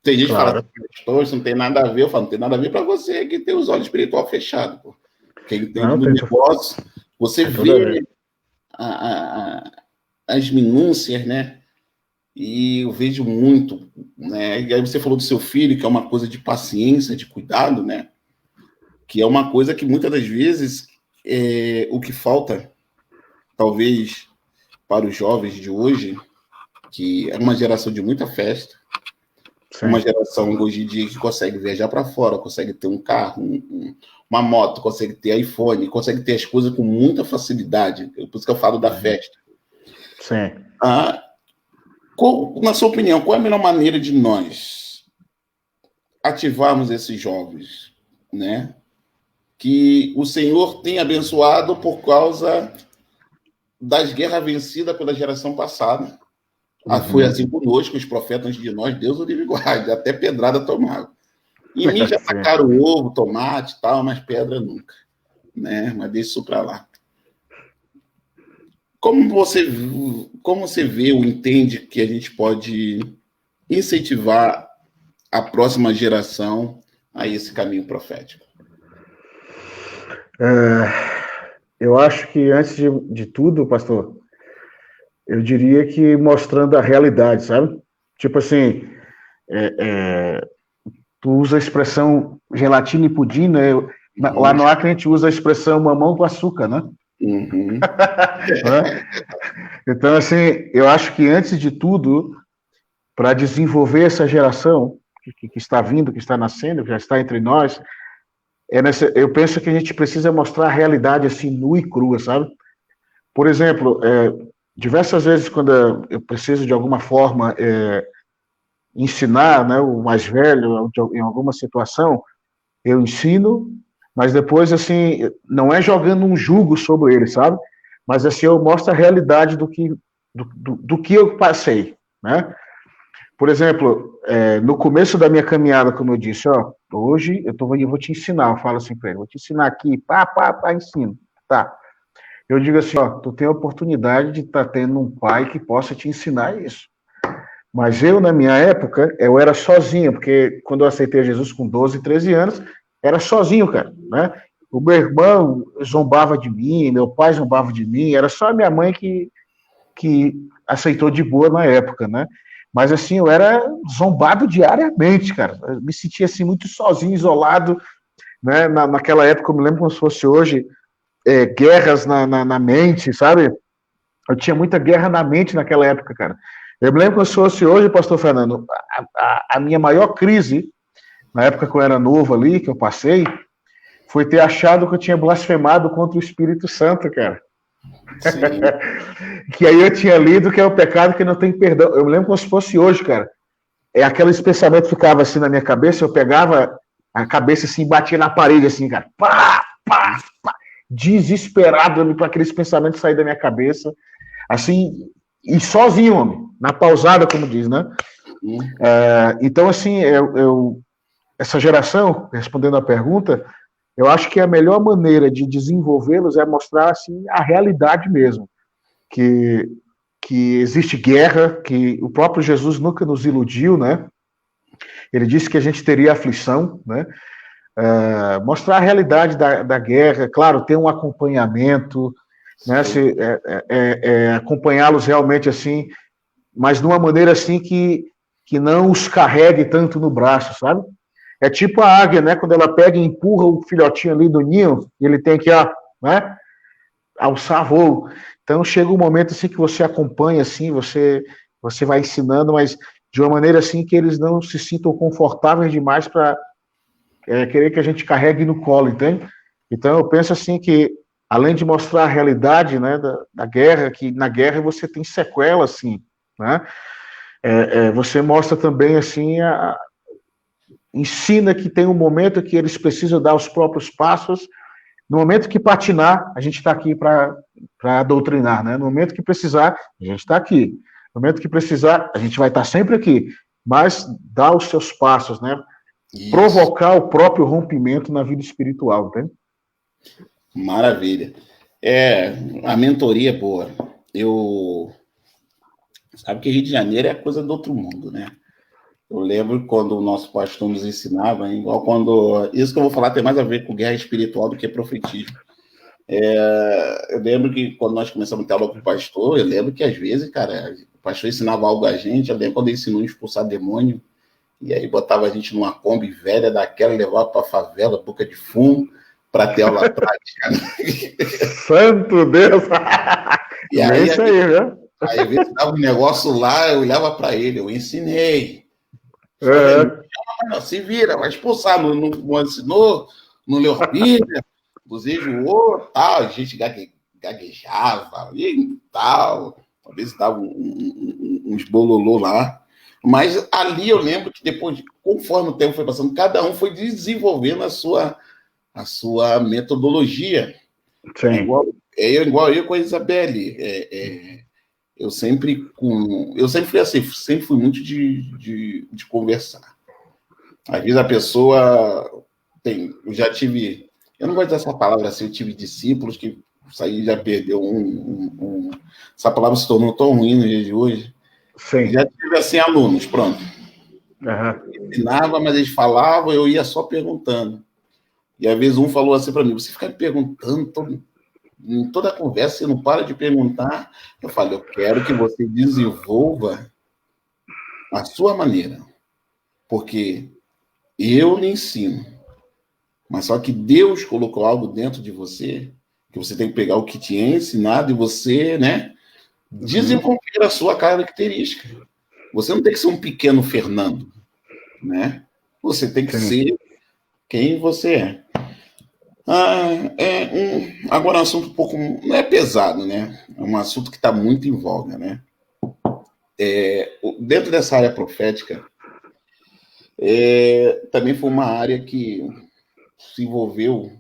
Tem gente que fala que isso não tem nada a ver. Eu falo, não tem nada a ver para você que tem os olhos espirituais fechados. Pô. Quem entende do negócio, você vê as minúcias, né? E eu vejo muito, né? E aí você falou do seu filho, que é uma coisa de paciência, de cuidado, né? que é uma coisa que muitas das vezes o que falta, talvez, para os jovens de hoje, que é uma geração de muita festa, Sim. uma geração hoje em dia que consegue viajar para fora, consegue ter um carro, uma moto, consegue ter iPhone, consegue ter as coisas com muita facilidade. Por isso que eu falo da festa. Sim. Na sua opinião, qual é a melhor maneira de nós ativarmos esses jovens, né? Que o Senhor tem abençoado por causa das guerras vencidas pela geração passada. Foi assim conosco, os profetas antes de nós, Deus o livre guarde, até pedrada tomaram. Em mim já tacaram ovo, tomate e tal, mas pedra nunca, né? Mas deixa isso para lá. Como você vê ou entende que a gente pode incentivar a próxima geração a esse caminho profético? Eu acho que, antes de tudo, pastor, eu diria que mostrando a realidade, sabe? Tipo assim, tu usa a expressão gelatina e pudim, né? Lá no Acre a gente usa a expressão mamão com açúcar, né? Uhum. Então, assim, eu acho que, antes de tudo, para desenvolver essa geração que está vindo, que está nascendo, que já está entre nós, eu penso que a gente precisa mostrar a realidade assim, nua e crua, sabe? Por exemplo, diversas vezes, quando eu preciso de alguma forma ensinar, né, o mais velho em alguma situação, eu ensino, mas depois, assim, não é jogando um jugo sobre ele, sabe? Mas, assim, eu mostro a realidade do que eu passei, né? Por exemplo, no começo da minha caminhada, como eu disse, hoje eu vou te ensinar, eu falo assim para ele, vou te ensinar aqui, ensino, tá? Eu digo assim, tu tem a oportunidade de estar tendo um pai que possa te ensinar isso. Mas eu, na minha época, eu era sozinho, porque quando eu aceitei Jesus com 12, 13 anos, era sozinho, cara, né? O meu irmão zombava de mim, meu pai zombava de mim, era só a minha mãe que aceitou de boa na época, né? Mas, assim, eu era zombado diariamente, cara. Eu me sentia, assim, muito sozinho, isolado, né? Naquela época, eu me lembro como se fosse hoje, guerras na mente, sabe? Eu tinha muita guerra na mente naquela época, cara. Eu me lembro como se fosse hoje, pastor Fernando, a minha maior crise, na época que eu era novo ali, que eu passei, foi ter achado que eu tinha blasfemado contra o Espírito Santo, cara. Que aí eu tinha lido que é o pecado que não tem perdão. Eu me lembro como se fosse hoje, cara. Aqueles pensamentos ficavam assim na minha cabeça, eu pegava a cabeça assim, batia na parede assim, cara. Pá, desesperado para aqueles pensamentos saírem da minha cabeça. Assim, e sozinho, homem, na pausada, como diz, né? Então, assim, essa geração, respondendo à pergunta, eu acho que a melhor maneira de desenvolvê-los é mostrar, assim, a realidade mesmo. Que existe guerra, que o próprio Jesus nunca nos iludiu, né? Ele disse que a gente teria aflição, né? Mostrar a realidade da guerra, claro, ter um acompanhamento, né? Acompanhá-los realmente assim, mas de uma maneira assim que não os carregue tanto no braço, sabe? É tipo a águia, né? Quando ela pega e empurra o filhotinho ali do ninho, ele tem que, né? Alçar voo. Então chega um momento assim que você acompanha, assim, você vai ensinando, mas de uma maneira assim que eles não se sintam confortáveis demais para querer que a gente carregue no colo, entende? Então eu penso assim que, além de mostrar a realidade, né, da guerra, que na guerra você tem sequela, assim, né? Você mostra também, assim, ensina que tem um momento que eles precisam dar os próprios passos. No momento que patinar, a gente está aqui para doutrinar, né? No momento que precisar, a gente está aqui. No momento que precisar, a gente vai estar sempre aqui. Mas dá os seus passos, né? Isso. Provocar o próprio rompimento na vida espiritual, entende? Maravilha. A mentoria é boa. Sabe que Rio de Janeiro é coisa do outro mundo, né? Eu lembro quando o nosso pastor nos ensinava, igual quando... Isso que eu vou falar tem mais a ver com guerra espiritual do que profetismo. Eu lembro que quando nós começamos a ter aula com o pastor, eu lembro que às vezes, cara, o pastor ensinava algo a gente, eu lembro quando ele ensinou a expulsar demônio, e aí botava a gente numa Kombi velha daquela, levava para a favela, boca de fumo, para ter aula prática. Santo Deus! E É aí, isso aí, viu? aí, às vezes, dava um negócio lá, eu olhava para ele, eu ensinei. Não, se vira, vai expulsar, não ensinou, não leu a Bíblia, você enjoou, tal, a gente gaguejava e tal, talvez dava uns bololô lá, mas ali eu lembro que depois, conforme o tempo foi passando, cada um foi desenvolvendo a sua metodologia. Sim. Igual eu com a Isabelle. Eu sempre fui assim, sempre fui muito de conversar. Às vezes a pessoa eu já tive, eu não gosto dessa palavra assim, eu tive discípulos que isso aí já perdeu essa palavra se tornou tão ruim no dia de hoje. Sim. Já tive assim alunos, pronto. Ensinava, mas eles falavam, eu ia só perguntando. E às vezes um falou assim para mim, você fica me perguntando em toda a conversa, você não para de perguntar. Eu falei, eu quero que você desenvolva a sua maneira, porque eu lhe ensino, mas só que Deus colocou algo dentro de você, que você tem que pegar o que te é ensinado e você, né, desenvolver a sua característica. Você não tem que ser um pequeno Fernando, né? Você tem que ser quem você é. Agora um assunto um pouco, não é pesado, né? É um assunto que está muito em voga, né? Dentro dessa área profética, também foi uma área que se envolveu,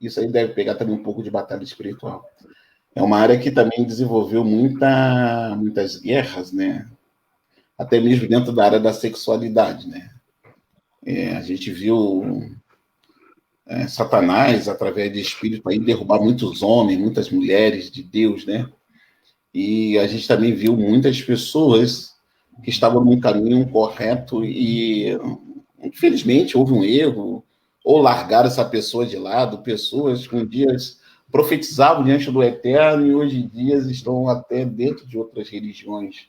isso aí deve pegar também um pouco de batalha espiritual. É uma área que também desenvolveu muitas guerras, né? Até mesmo dentro da área da sexualidade, né? A gente viu Satanás, através de espírito, aí derrubar muitos homens, muitas mulheres de Deus, né? E a gente também viu muitas pessoas que estavam num caminho correto e, infelizmente, houve um erro, ou largaram essa pessoa de lado, pessoas que um dia profetizavam diante do Eterno e hoje em dia estão até dentro de outras religiões.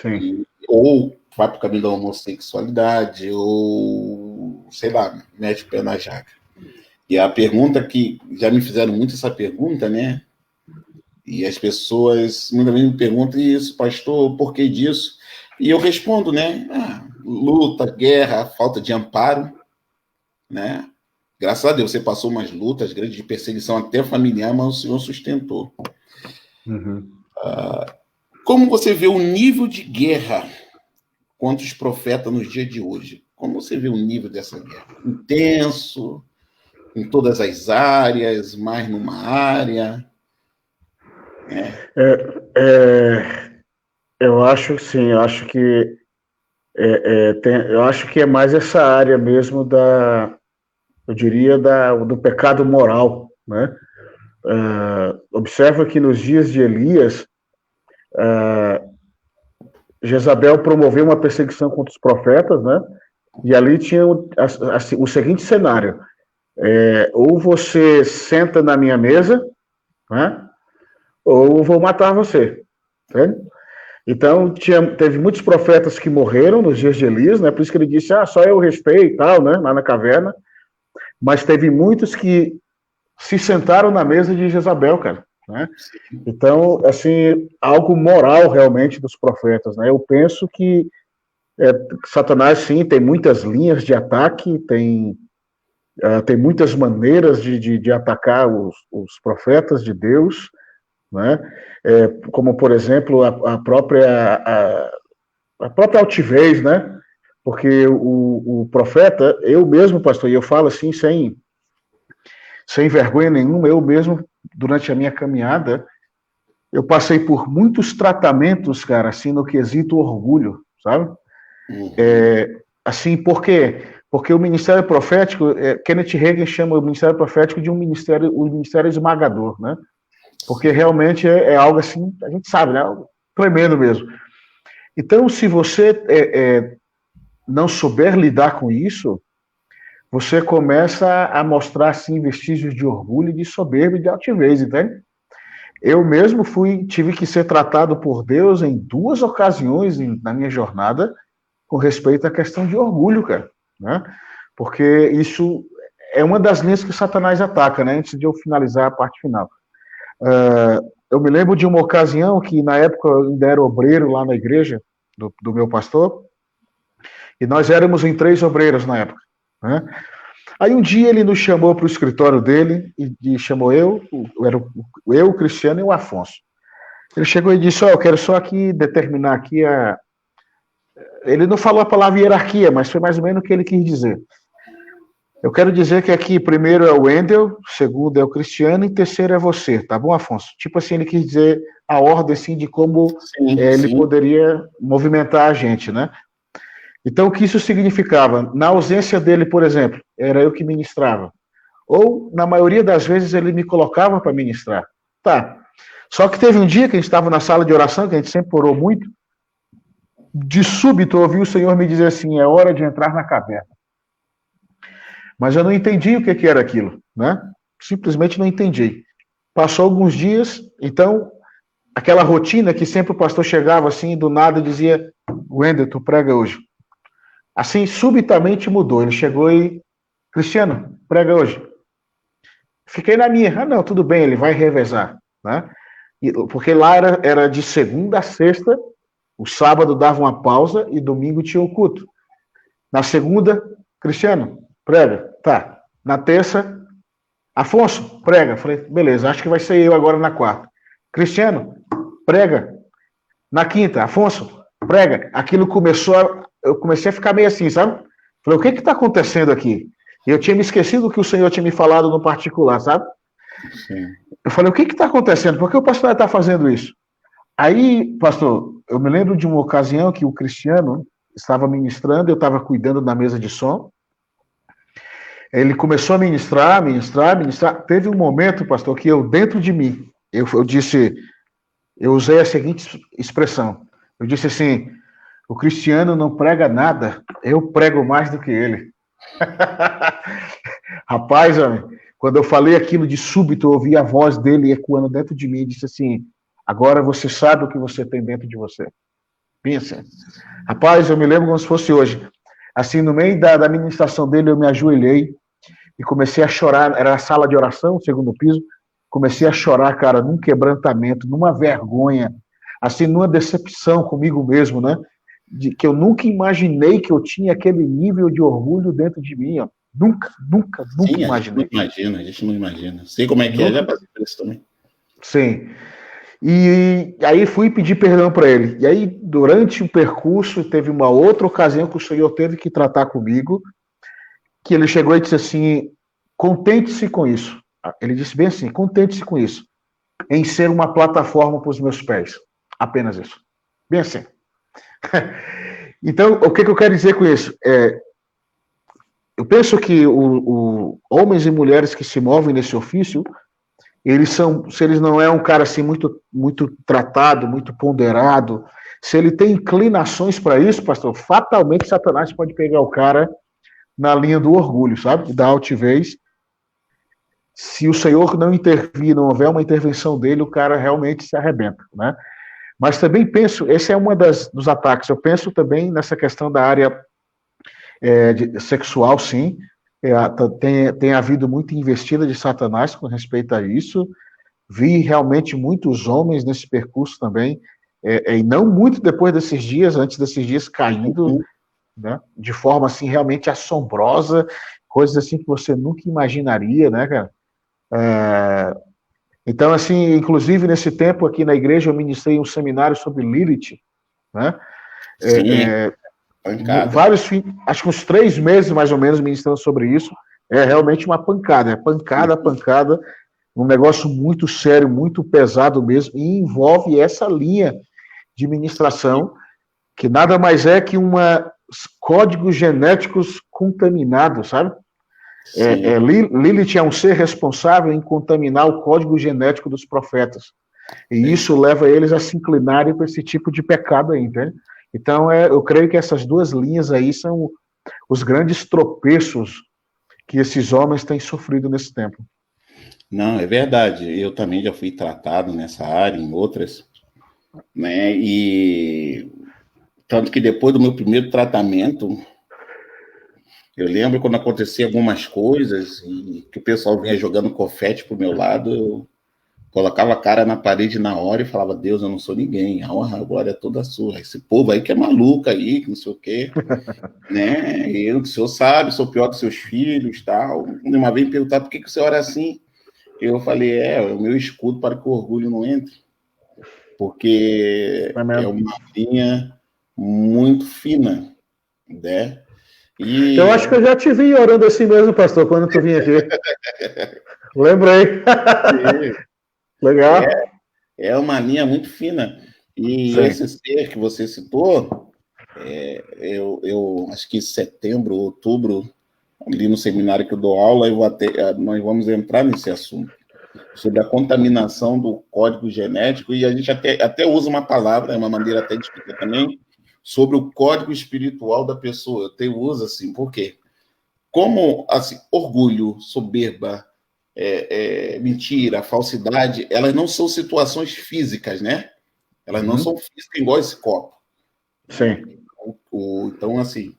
Sim. Ou vai para o caminho da homossexualidade, ou, sei lá, mete o pé na jaca. E a pergunta que já me fizeram muito essa pergunta, né? E as pessoas muitas vezes me perguntam isso, pastor, por que disso? E eu respondo, né? Luta, guerra, falta de amparo, né? Graças a Deus, você passou umas lutas grandes de perseguição até familiar, mas o Senhor sustentou. Como você vê o nível de guerra contra os profetas nos dias de hoje? Como você vê o nível dessa guerra? Intenso, em todas as áreas, mais numa área? Eu acho sim, eu acho que eu acho que é mais essa área mesmo eu diria, do pecado moral, né? Observa que nos dias de Elias, Jezabel promoveu uma perseguição contra os profetas, né? E ali tinha o seguinte cenário: ou você senta na minha mesa, né? Ou eu vou matar você. Entende? Então, teve muitos profetas que morreram nos dias de Elias, né? Por isso que ele disse, só eu respeito e tal, né? Lá na caverna. Mas teve muitos que se sentaram na mesa de Jezabel, cara, né? Então, assim, algo moral realmente dos profetas, né? Eu penso que Satanás, sim, tem muitas linhas de ataque, tem muitas maneiras de atacar os profetas de Deus, né? Como, por exemplo, a própria altivez, né? Porque o profeta, eu mesmo, pastor, e eu falo assim sem vergonha nenhuma, eu mesmo, durante a minha caminhada, eu passei por muitos tratamentos, cara, assim, no quesito orgulho, sabe? Assim, por quê? Porque o ministério profético, Kenneth Hagin chama o ministério profético de um ministério esmagador, né? Porque realmente é algo assim, a gente sabe, né? Algo tremendo mesmo. Então, se você não souber lidar com isso, você começa a mostrar, assim, vestígios de orgulho, de soberba e de altivez, entende? Eu mesmo tive que ser tratado por Deus em 2 ocasiões na minha jornada com respeito à questão de orgulho, cara, né? Porque isso é uma das linhas que Satanás ataca, né? Antes de eu finalizar a parte final. Eu me lembro de uma ocasião que, na época, eu ainda era obreiro lá na igreja do meu pastor, e nós éramos em 3 obreiros na época, né? Aí um dia ele nos chamou para o escritório dele, e chamou o Cristiano e o Afonso. Ele chegou e disse, eu quero só aqui determinar aqui Ele não falou a palavra hierarquia, mas foi mais ou menos o que ele quis dizer. Eu quero dizer que aqui, primeiro é o Wendel, segundo é o Cristiano e terceiro é você, tá bom, Afonso? Tipo assim, ele quis dizer a ordem, assim, de como ele poderia movimentar a gente, né? Então, o que isso significava? Na ausência dele, por exemplo, era eu que ministrava. Ou, na maioria das vezes, ele me colocava para ministrar. Tá. Só que teve um dia que a gente estava na sala de oração, que a gente sempre orou muito, de súbito eu ouvi o Senhor me dizer assim, é hora de entrar na caverna. Mas eu não entendi o que era aquilo, né? Simplesmente não entendi. Passou alguns dias, então, aquela rotina que sempre o pastor chegava assim, do nada, e dizia, Wendel, tu prega hoje. Assim, subitamente mudou. Ele chegou e, Cristiano, prega hoje. Fiquei na minha. Não, tudo bem, ele vai revezar, né? Porque lá era de segunda a sexta, o sábado dava uma pausa e domingo tinha o culto. Na segunda, Cristiano, prega. Tá. Na terça, Afonso, prega. Falei, beleza, acho que vai ser eu agora na quarta. Cristiano, prega. Na quinta, Afonso, prega. Aquilo eu comecei a ficar meio assim, sabe? Falei, o que está acontecendo aqui? E eu tinha me esquecido do que o Senhor tinha me falado no particular, sabe? Sim. Eu falei, o que está acontecendo? Por que o pastor está fazendo isso? Aí, pastor, eu me lembro de uma ocasião que o Cristiano estava ministrando, eu estava cuidando da mesa de som. Ele começou a ministrar. Teve um momento, pastor, que eu, dentro de mim, eu usei a seguinte expressão. Eu disse assim, o Cristiano não prega nada, eu prego mais do que ele. Rapaz, quando eu falei aquilo de súbito, eu ouvi a voz dele ecoando dentro de mim e disse assim, agora você sabe o que você tem dentro de você. Pensa. Rapaz, eu me lembro como se fosse hoje. Assim, no meio da ministração dele, eu me ajoelhei e comecei a chorar. Era a sala de oração, segundo piso. Comecei a chorar, cara, num quebrantamento, numa vergonha, assim, numa decepção comigo mesmo, né? De que eu nunca imaginei que eu tinha aquele nível de orgulho dentro de mim, ó. Nunca Sim, imaginei. A gente não imagina. Sei como é que é, já passei por isso também. Sim. E aí fui pedir perdão para ele. E aí, durante o percurso, teve uma outra ocasião que o Senhor teve que tratar comigo, que ele chegou e disse assim, contente-se com isso. Ele disse bem assim, contente-se com isso, em ser uma plataforma para os meus pés. Apenas isso. Bem assim. Então, o que eu quero dizer com isso? Eu penso que homens e mulheres que se movem nesse ofício, se eles não é um cara assim muito, muito tratado, muito ponderado, se ele tem inclinações para isso, pastor, fatalmente Satanás pode pegar o cara na linha do orgulho, sabe? Da altivez. Se o Senhor não intervir, não houver uma intervenção dele, o cara realmente se arrebenta, né? Mas também penso, esse é um dos ataques, eu penso também nessa questão da área sexual, sim, tem havido muita investida de Satanás com respeito a isso, vi realmente muitos homens nesse percurso também, e não muito depois desses dias, antes desses dias caindo, né, de forma assim realmente assombrosa, coisas assim que você nunca imaginaria, né, cara? Então, assim, inclusive nesse tempo aqui na igreja eu ministrei um seminário sobre Lilith, né? Acho que uns 3 meses mais ou menos ministrando sobre isso. É realmente uma pancada, pancada, um negócio muito sério, muito pesado mesmo, e envolve essa linha de ministração, que nada mais é que códigos genéticos contaminados, sabe? Lilith é um ser responsável em contaminar o código genético dos profetas. E isso leva eles a se inclinarem para esse tipo de pecado aí, entende? Então, eu creio que essas 2 linhas aí são os grandes tropeços que esses homens têm sofrido nesse tempo. Não, é verdade. Eu também já fui tratado nessa área, em outras, né? E tanto que depois do meu primeiro tratamento, Eu lembro quando acontecia algumas coisas e que o pessoal vinha jogando confete pro meu lado, eu colocava a cara na parede na hora e falava, Deus, eu não sou ninguém, a honra, a glória é toda sua. Esse povo aí que é maluco aí, que não sei o quê, né? Eu, que o senhor sabe, sou pior que seus filhos, tal. Uma vez me perguntaram, por que o senhor é assim? Eu falei, é o meu escudo para que o orgulho não entre. Porque é uma linha muito fina, né? E... Eu acho que eu já te vi orando assim mesmo, pastor, quando tu vinha aqui. Lembrei. Legal. É uma linha muito fina. E Sim. esse ser que você citou, eu acho que em setembro, outubro, ali no seminário que eu dou aula, nós vamos entrar nesse assunto, sobre a contaminação do código genético, e a gente até usa uma palavra, uma maneira até de explicar também, sobre o código espiritual da pessoa. Eu até uso assim, por quê? Como assim, orgulho, soberba, mentira, falsidade, elas não são situações físicas, né? Elas não são físicas igual esse copo. Sim. Então, assim...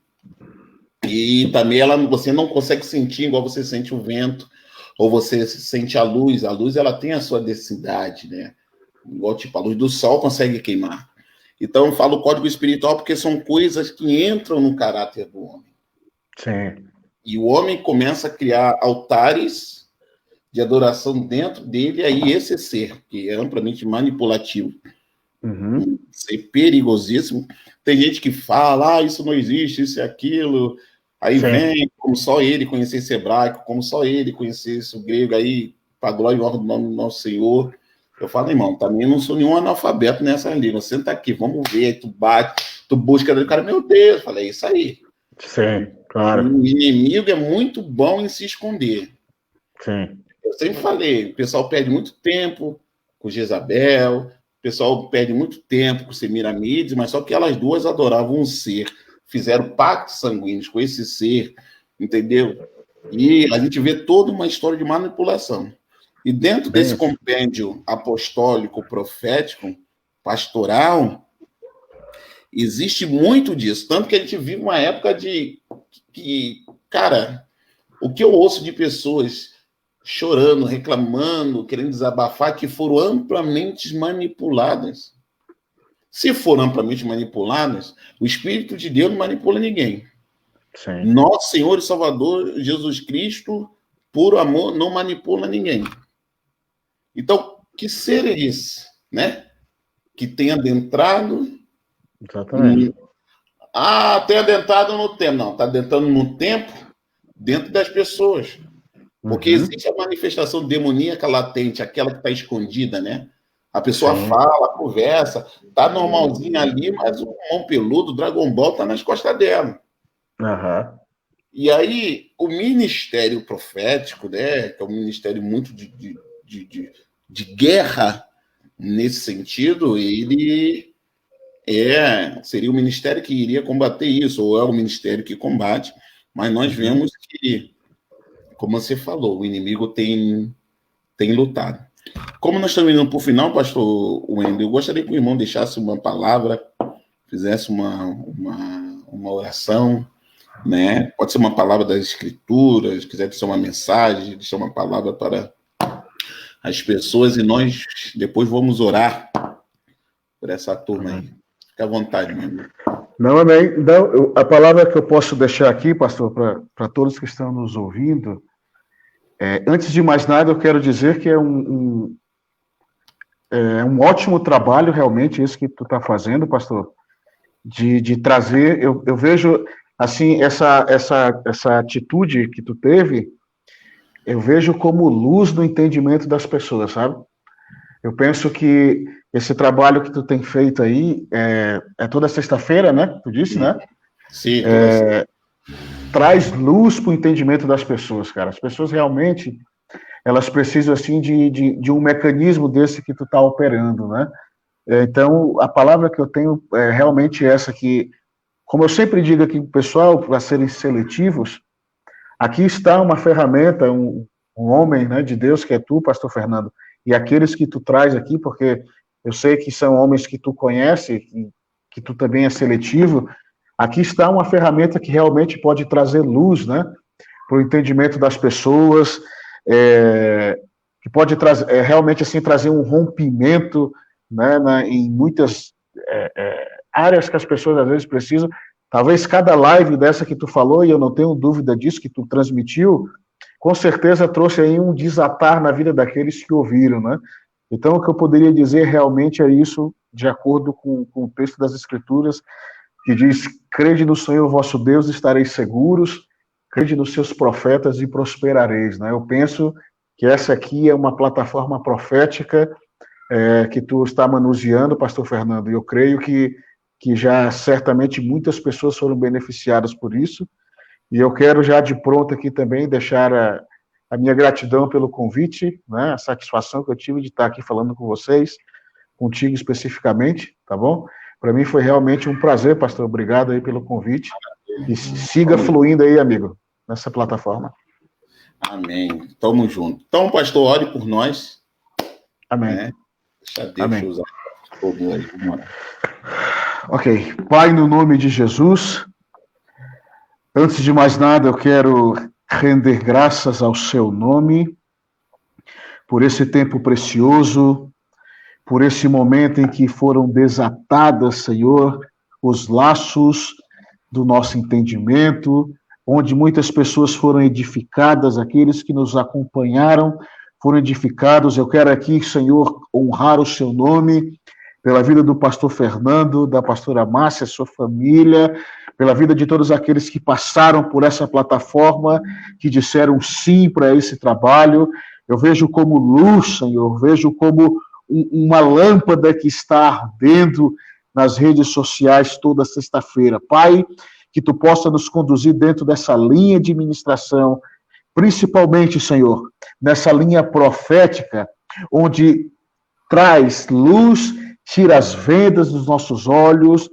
E também você não consegue sentir igual você sente o vento, ou você sente a luz. A luz, ela tem a sua densidade, né? Igual, tipo, a luz do sol consegue queimar. Então, eu falo código espiritual porque são coisas que entram no caráter do homem. Sim. E o homem começa a criar altares de adoração dentro dele, aí esse ser, que é amplamente manipulativo, ser perigosíssimo. Tem gente que fala, isso não existe, isso e aquilo. Aí vem, como só ele conhecesse hebraico, como só ele conhecesse o grego, aí, para a glória e honra do nome do nosso Senhor. Eu falo, irmão, também não sou nenhum analfabeto nessa língua. Senta aqui, vamos ver. Aí tu bate, tu busca, o cara, meu Deus. Eu falei, é isso aí. Sim, claro. O inimigo é muito bom em se esconder. Sim. Eu sempre falei, o pessoal perde muito tempo com Jezabel, o pessoal perde muito tempo com Semiramides, mas só que elas duas adoravam um ser, fizeram pactos sanguíneos com esse ser, entendeu? E a gente vê toda uma história de manipulação. E dentro desse compêndio apostólico, profético, pastoral, existe muito disso. Tanto que a gente vive uma época que, cara, o que eu ouço de pessoas chorando, reclamando, querendo desabafar, que foram amplamente manipuladas. Se foram amplamente manipuladas, o Espírito de Deus não manipula ninguém. Sim. Nosso Senhor e Salvador Jesus Cristo, puro amor, não manipula ninguém. Então, que ser é esse, né? Que tem adentrado... Exatamente. Tem adentrado no tempo. Não, está adentrando no tempo dentro das pessoas. Porque existe a manifestação demoníaca latente, aquela que está escondida, né? A pessoa fala, conversa, tá normalzinha ali, mas o mão peludo, o Dragon Ball, tá nas costas dela. E aí, o ministério profético, né, que é um ministério muito de guerra nesse sentido, ele seria o ministério que iria combater isso, ou é o ministério que combate, mas nós vemos que, como você falou, o inimigo tem lutado. Como nós estamos indo para o final, pastor Wendel, eu gostaria que o irmão deixasse uma palavra, fizesse uma oração, né? Pode ser uma palavra das Escrituras, quiser ser uma mensagem, deixar uma palavra para as pessoas, e nós depois vamos orar por essa turma aí. Fique à vontade, meu amigo. Não, amém. Então, a palavra que eu posso deixar aqui, pastor, para todos que estão nos ouvindo, antes de mais nada, eu quero dizer que é um ótimo trabalho, realmente, isso que tu está fazendo, pastor, de trazer, eu vejo, assim, essa atitude que tu teve, eu vejo como luz no entendimento das pessoas, sabe? Eu penso que esse trabalho que tu tem feito aí, toda sexta-feira, né? Tu disse, né? Sim. Traz luz para o entendimento das pessoas, cara. As pessoas realmente, elas precisam, assim, de um mecanismo desse que tu está operando, né? Então, a palavra que eu tenho é realmente essa, que, como eu sempre digo aqui para o pessoal, para serem seletivos, aqui está uma ferramenta, um homem, né, de Deus, que é tu, pastor Fernando, e aqueles que tu traz aqui, porque eu sei que são homens que tu conhece, que tu também é seletivo, aqui está uma ferramenta que realmente pode trazer luz, né, para o entendimento das pessoas, que pode trazer, realmente assim, trazer um rompimento, né, em muitas áreas que as pessoas às vezes precisam. Talvez cada live dessa que tu falou, e eu não tenho dúvida disso, que tu transmitiu, com certeza trouxe aí um desatar na vida daqueles que ouviram, né? Então, o que eu poderia dizer realmente é isso, de acordo com o texto das Escrituras, que diz: crede no Senhor vosso Deus, estareis seguros, crede nos seus profetas e prosperareis, né? Eu penso que essa aqui é uma plataforma profética que tu está manuseando, pastor Fernando, e eu creio que já certamente muitas pessoas foram beneficiadas por isso, e eu quero já de pronto aqui também deixar a minha gratidão pelo convite, né, a satisfação que eu tive de estar aqui falando com vocês, contigo especificamente, tá bom? Para mim foi realmente um prazer, pastor, obrigado aí pelo convite, e siga fluindo aí, amigo, nessa plataforma. Amém, tamo junto. Então, pastor, ore por nós. Amém. Né? Deixa Deus usar todo mundo. Ok. Pai, no nome de Jesus, antes de mais nada, eu quero render graças ao seu nome, por esse tempo precioso, por esse momento em que foram desatadas, Senhor, os laços do nosso entendimento, onde muitas pessoas foram edificadas, aqueles que nos acompanharam foram edificados. Eu quero aqui, Senhor, honrar o seu nome, pela vida do pastor Fernando, da pastora Márcia, sua família, pela vida de todos aqueles que passaram por essa plataforma, que disseram sim para esse trabalho. Eu vejo como luz, Senhor, vejo como uma lâmpada que está ardendo nas redes sociais toda sexta-feira. Pai, que tu possa nos conduzir dentro dessa linha de ministração, principalmente, Senhor, nessa linha profética, onde traz luz, tira as vendas dos nossos olhos,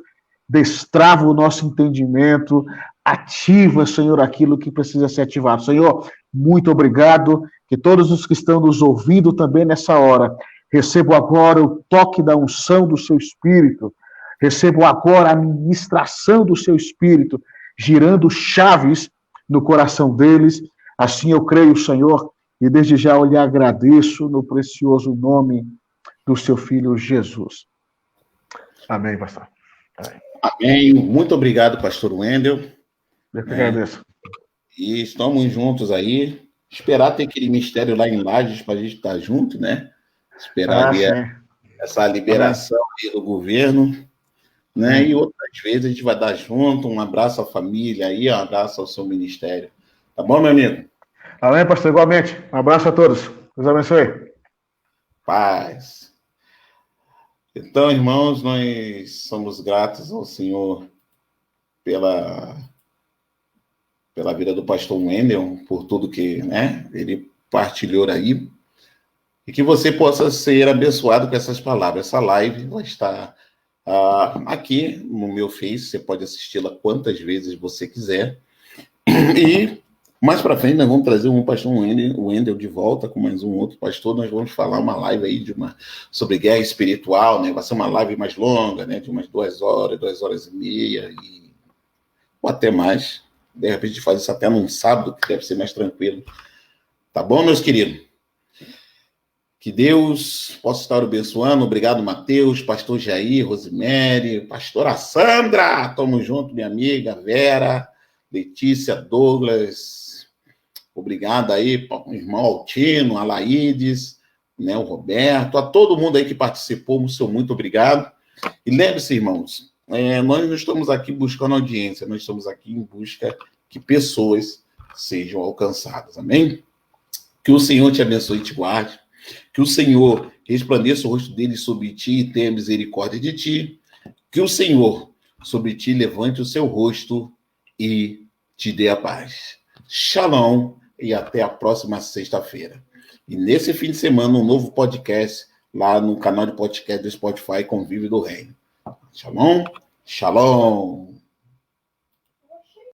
destrava o nosso entendimento, ativa, Senhor, aquilo que precisa ser ativado. Senhor, muito obrigado, que todos os que estão nos ouvindo também nessa hora, recebam agora o toque da unção do seu Espírito, recebam agora a ministração do seu Espírito, girando chaves no coração deles. Assim eu creio, Senhor, e desde já eu lhe agradeço no precioso nome do seu Filho Jesus. Amém, pastor. Amém. Muito obrigado, pastor Wendel. Eu que agradeço. E estamos juntos aí. Esperar ter aquele mistério lá em Lages para a gente estar junto, né? Esperar ali essa liberação aí do governo, né? E outras vezes a gente vai dar junto. Um abraço à família aí, um abraço ao seu ministério. Tá bom, meu amigo? Amém, pastor, igualmente. Um abraço a todos. Deus abençoe. Paz. Então, irmãos, nós somos gratos ao Senhor pela vida do pastor Wendel, por tudo que, né, ele partilhou aí, e que você possa ser abençoado com essas palavras. Essa live vai estar aqui no meu Face, você pode assisti-la quantas vezes você quiser, e mais para frente nós vamos trazer um pastor Wendel de volta com mais um outro pastor. Nós vamos falar uma live aí sobre guerra espiritual, né? Vai ser uma live mais longa, né? De umas 2 horas, 2 horas e meia, ou até mais. De repente a gente faz isso até num sábado, que deve ser mais tranquilo. Tá bom, meus queridos? Que Deus possa estar abençoando. Obrigado, Mateus, pastor Jair, Rosemary, pastora Sandra. Tamo junto, minha amiga Vera, Letícia, Douglas. Obrigado aí, o irmão Altino, a Laídes, né, o Roberto, a todo mundo aí que participou, muito obrigado. E lembre-se, irmãos, nós não estamos aqui buscando audiência, nós estamos aqui em busca que pessoas sejam alcançadas, amém? Que o Senhor te abençoe e te guarde, que o Senhor resplandeça o rosto dele sobre ti e tenha misericórdia de ti, que o Senhor sobre ti levante o seu rosto e te dê a paz. Shalom e até a próxima sexta-feira. E nesse fim de semana, um novo podcast lá no canal de podcast do Spotify, Convívio do Reino. Shalom, shalom.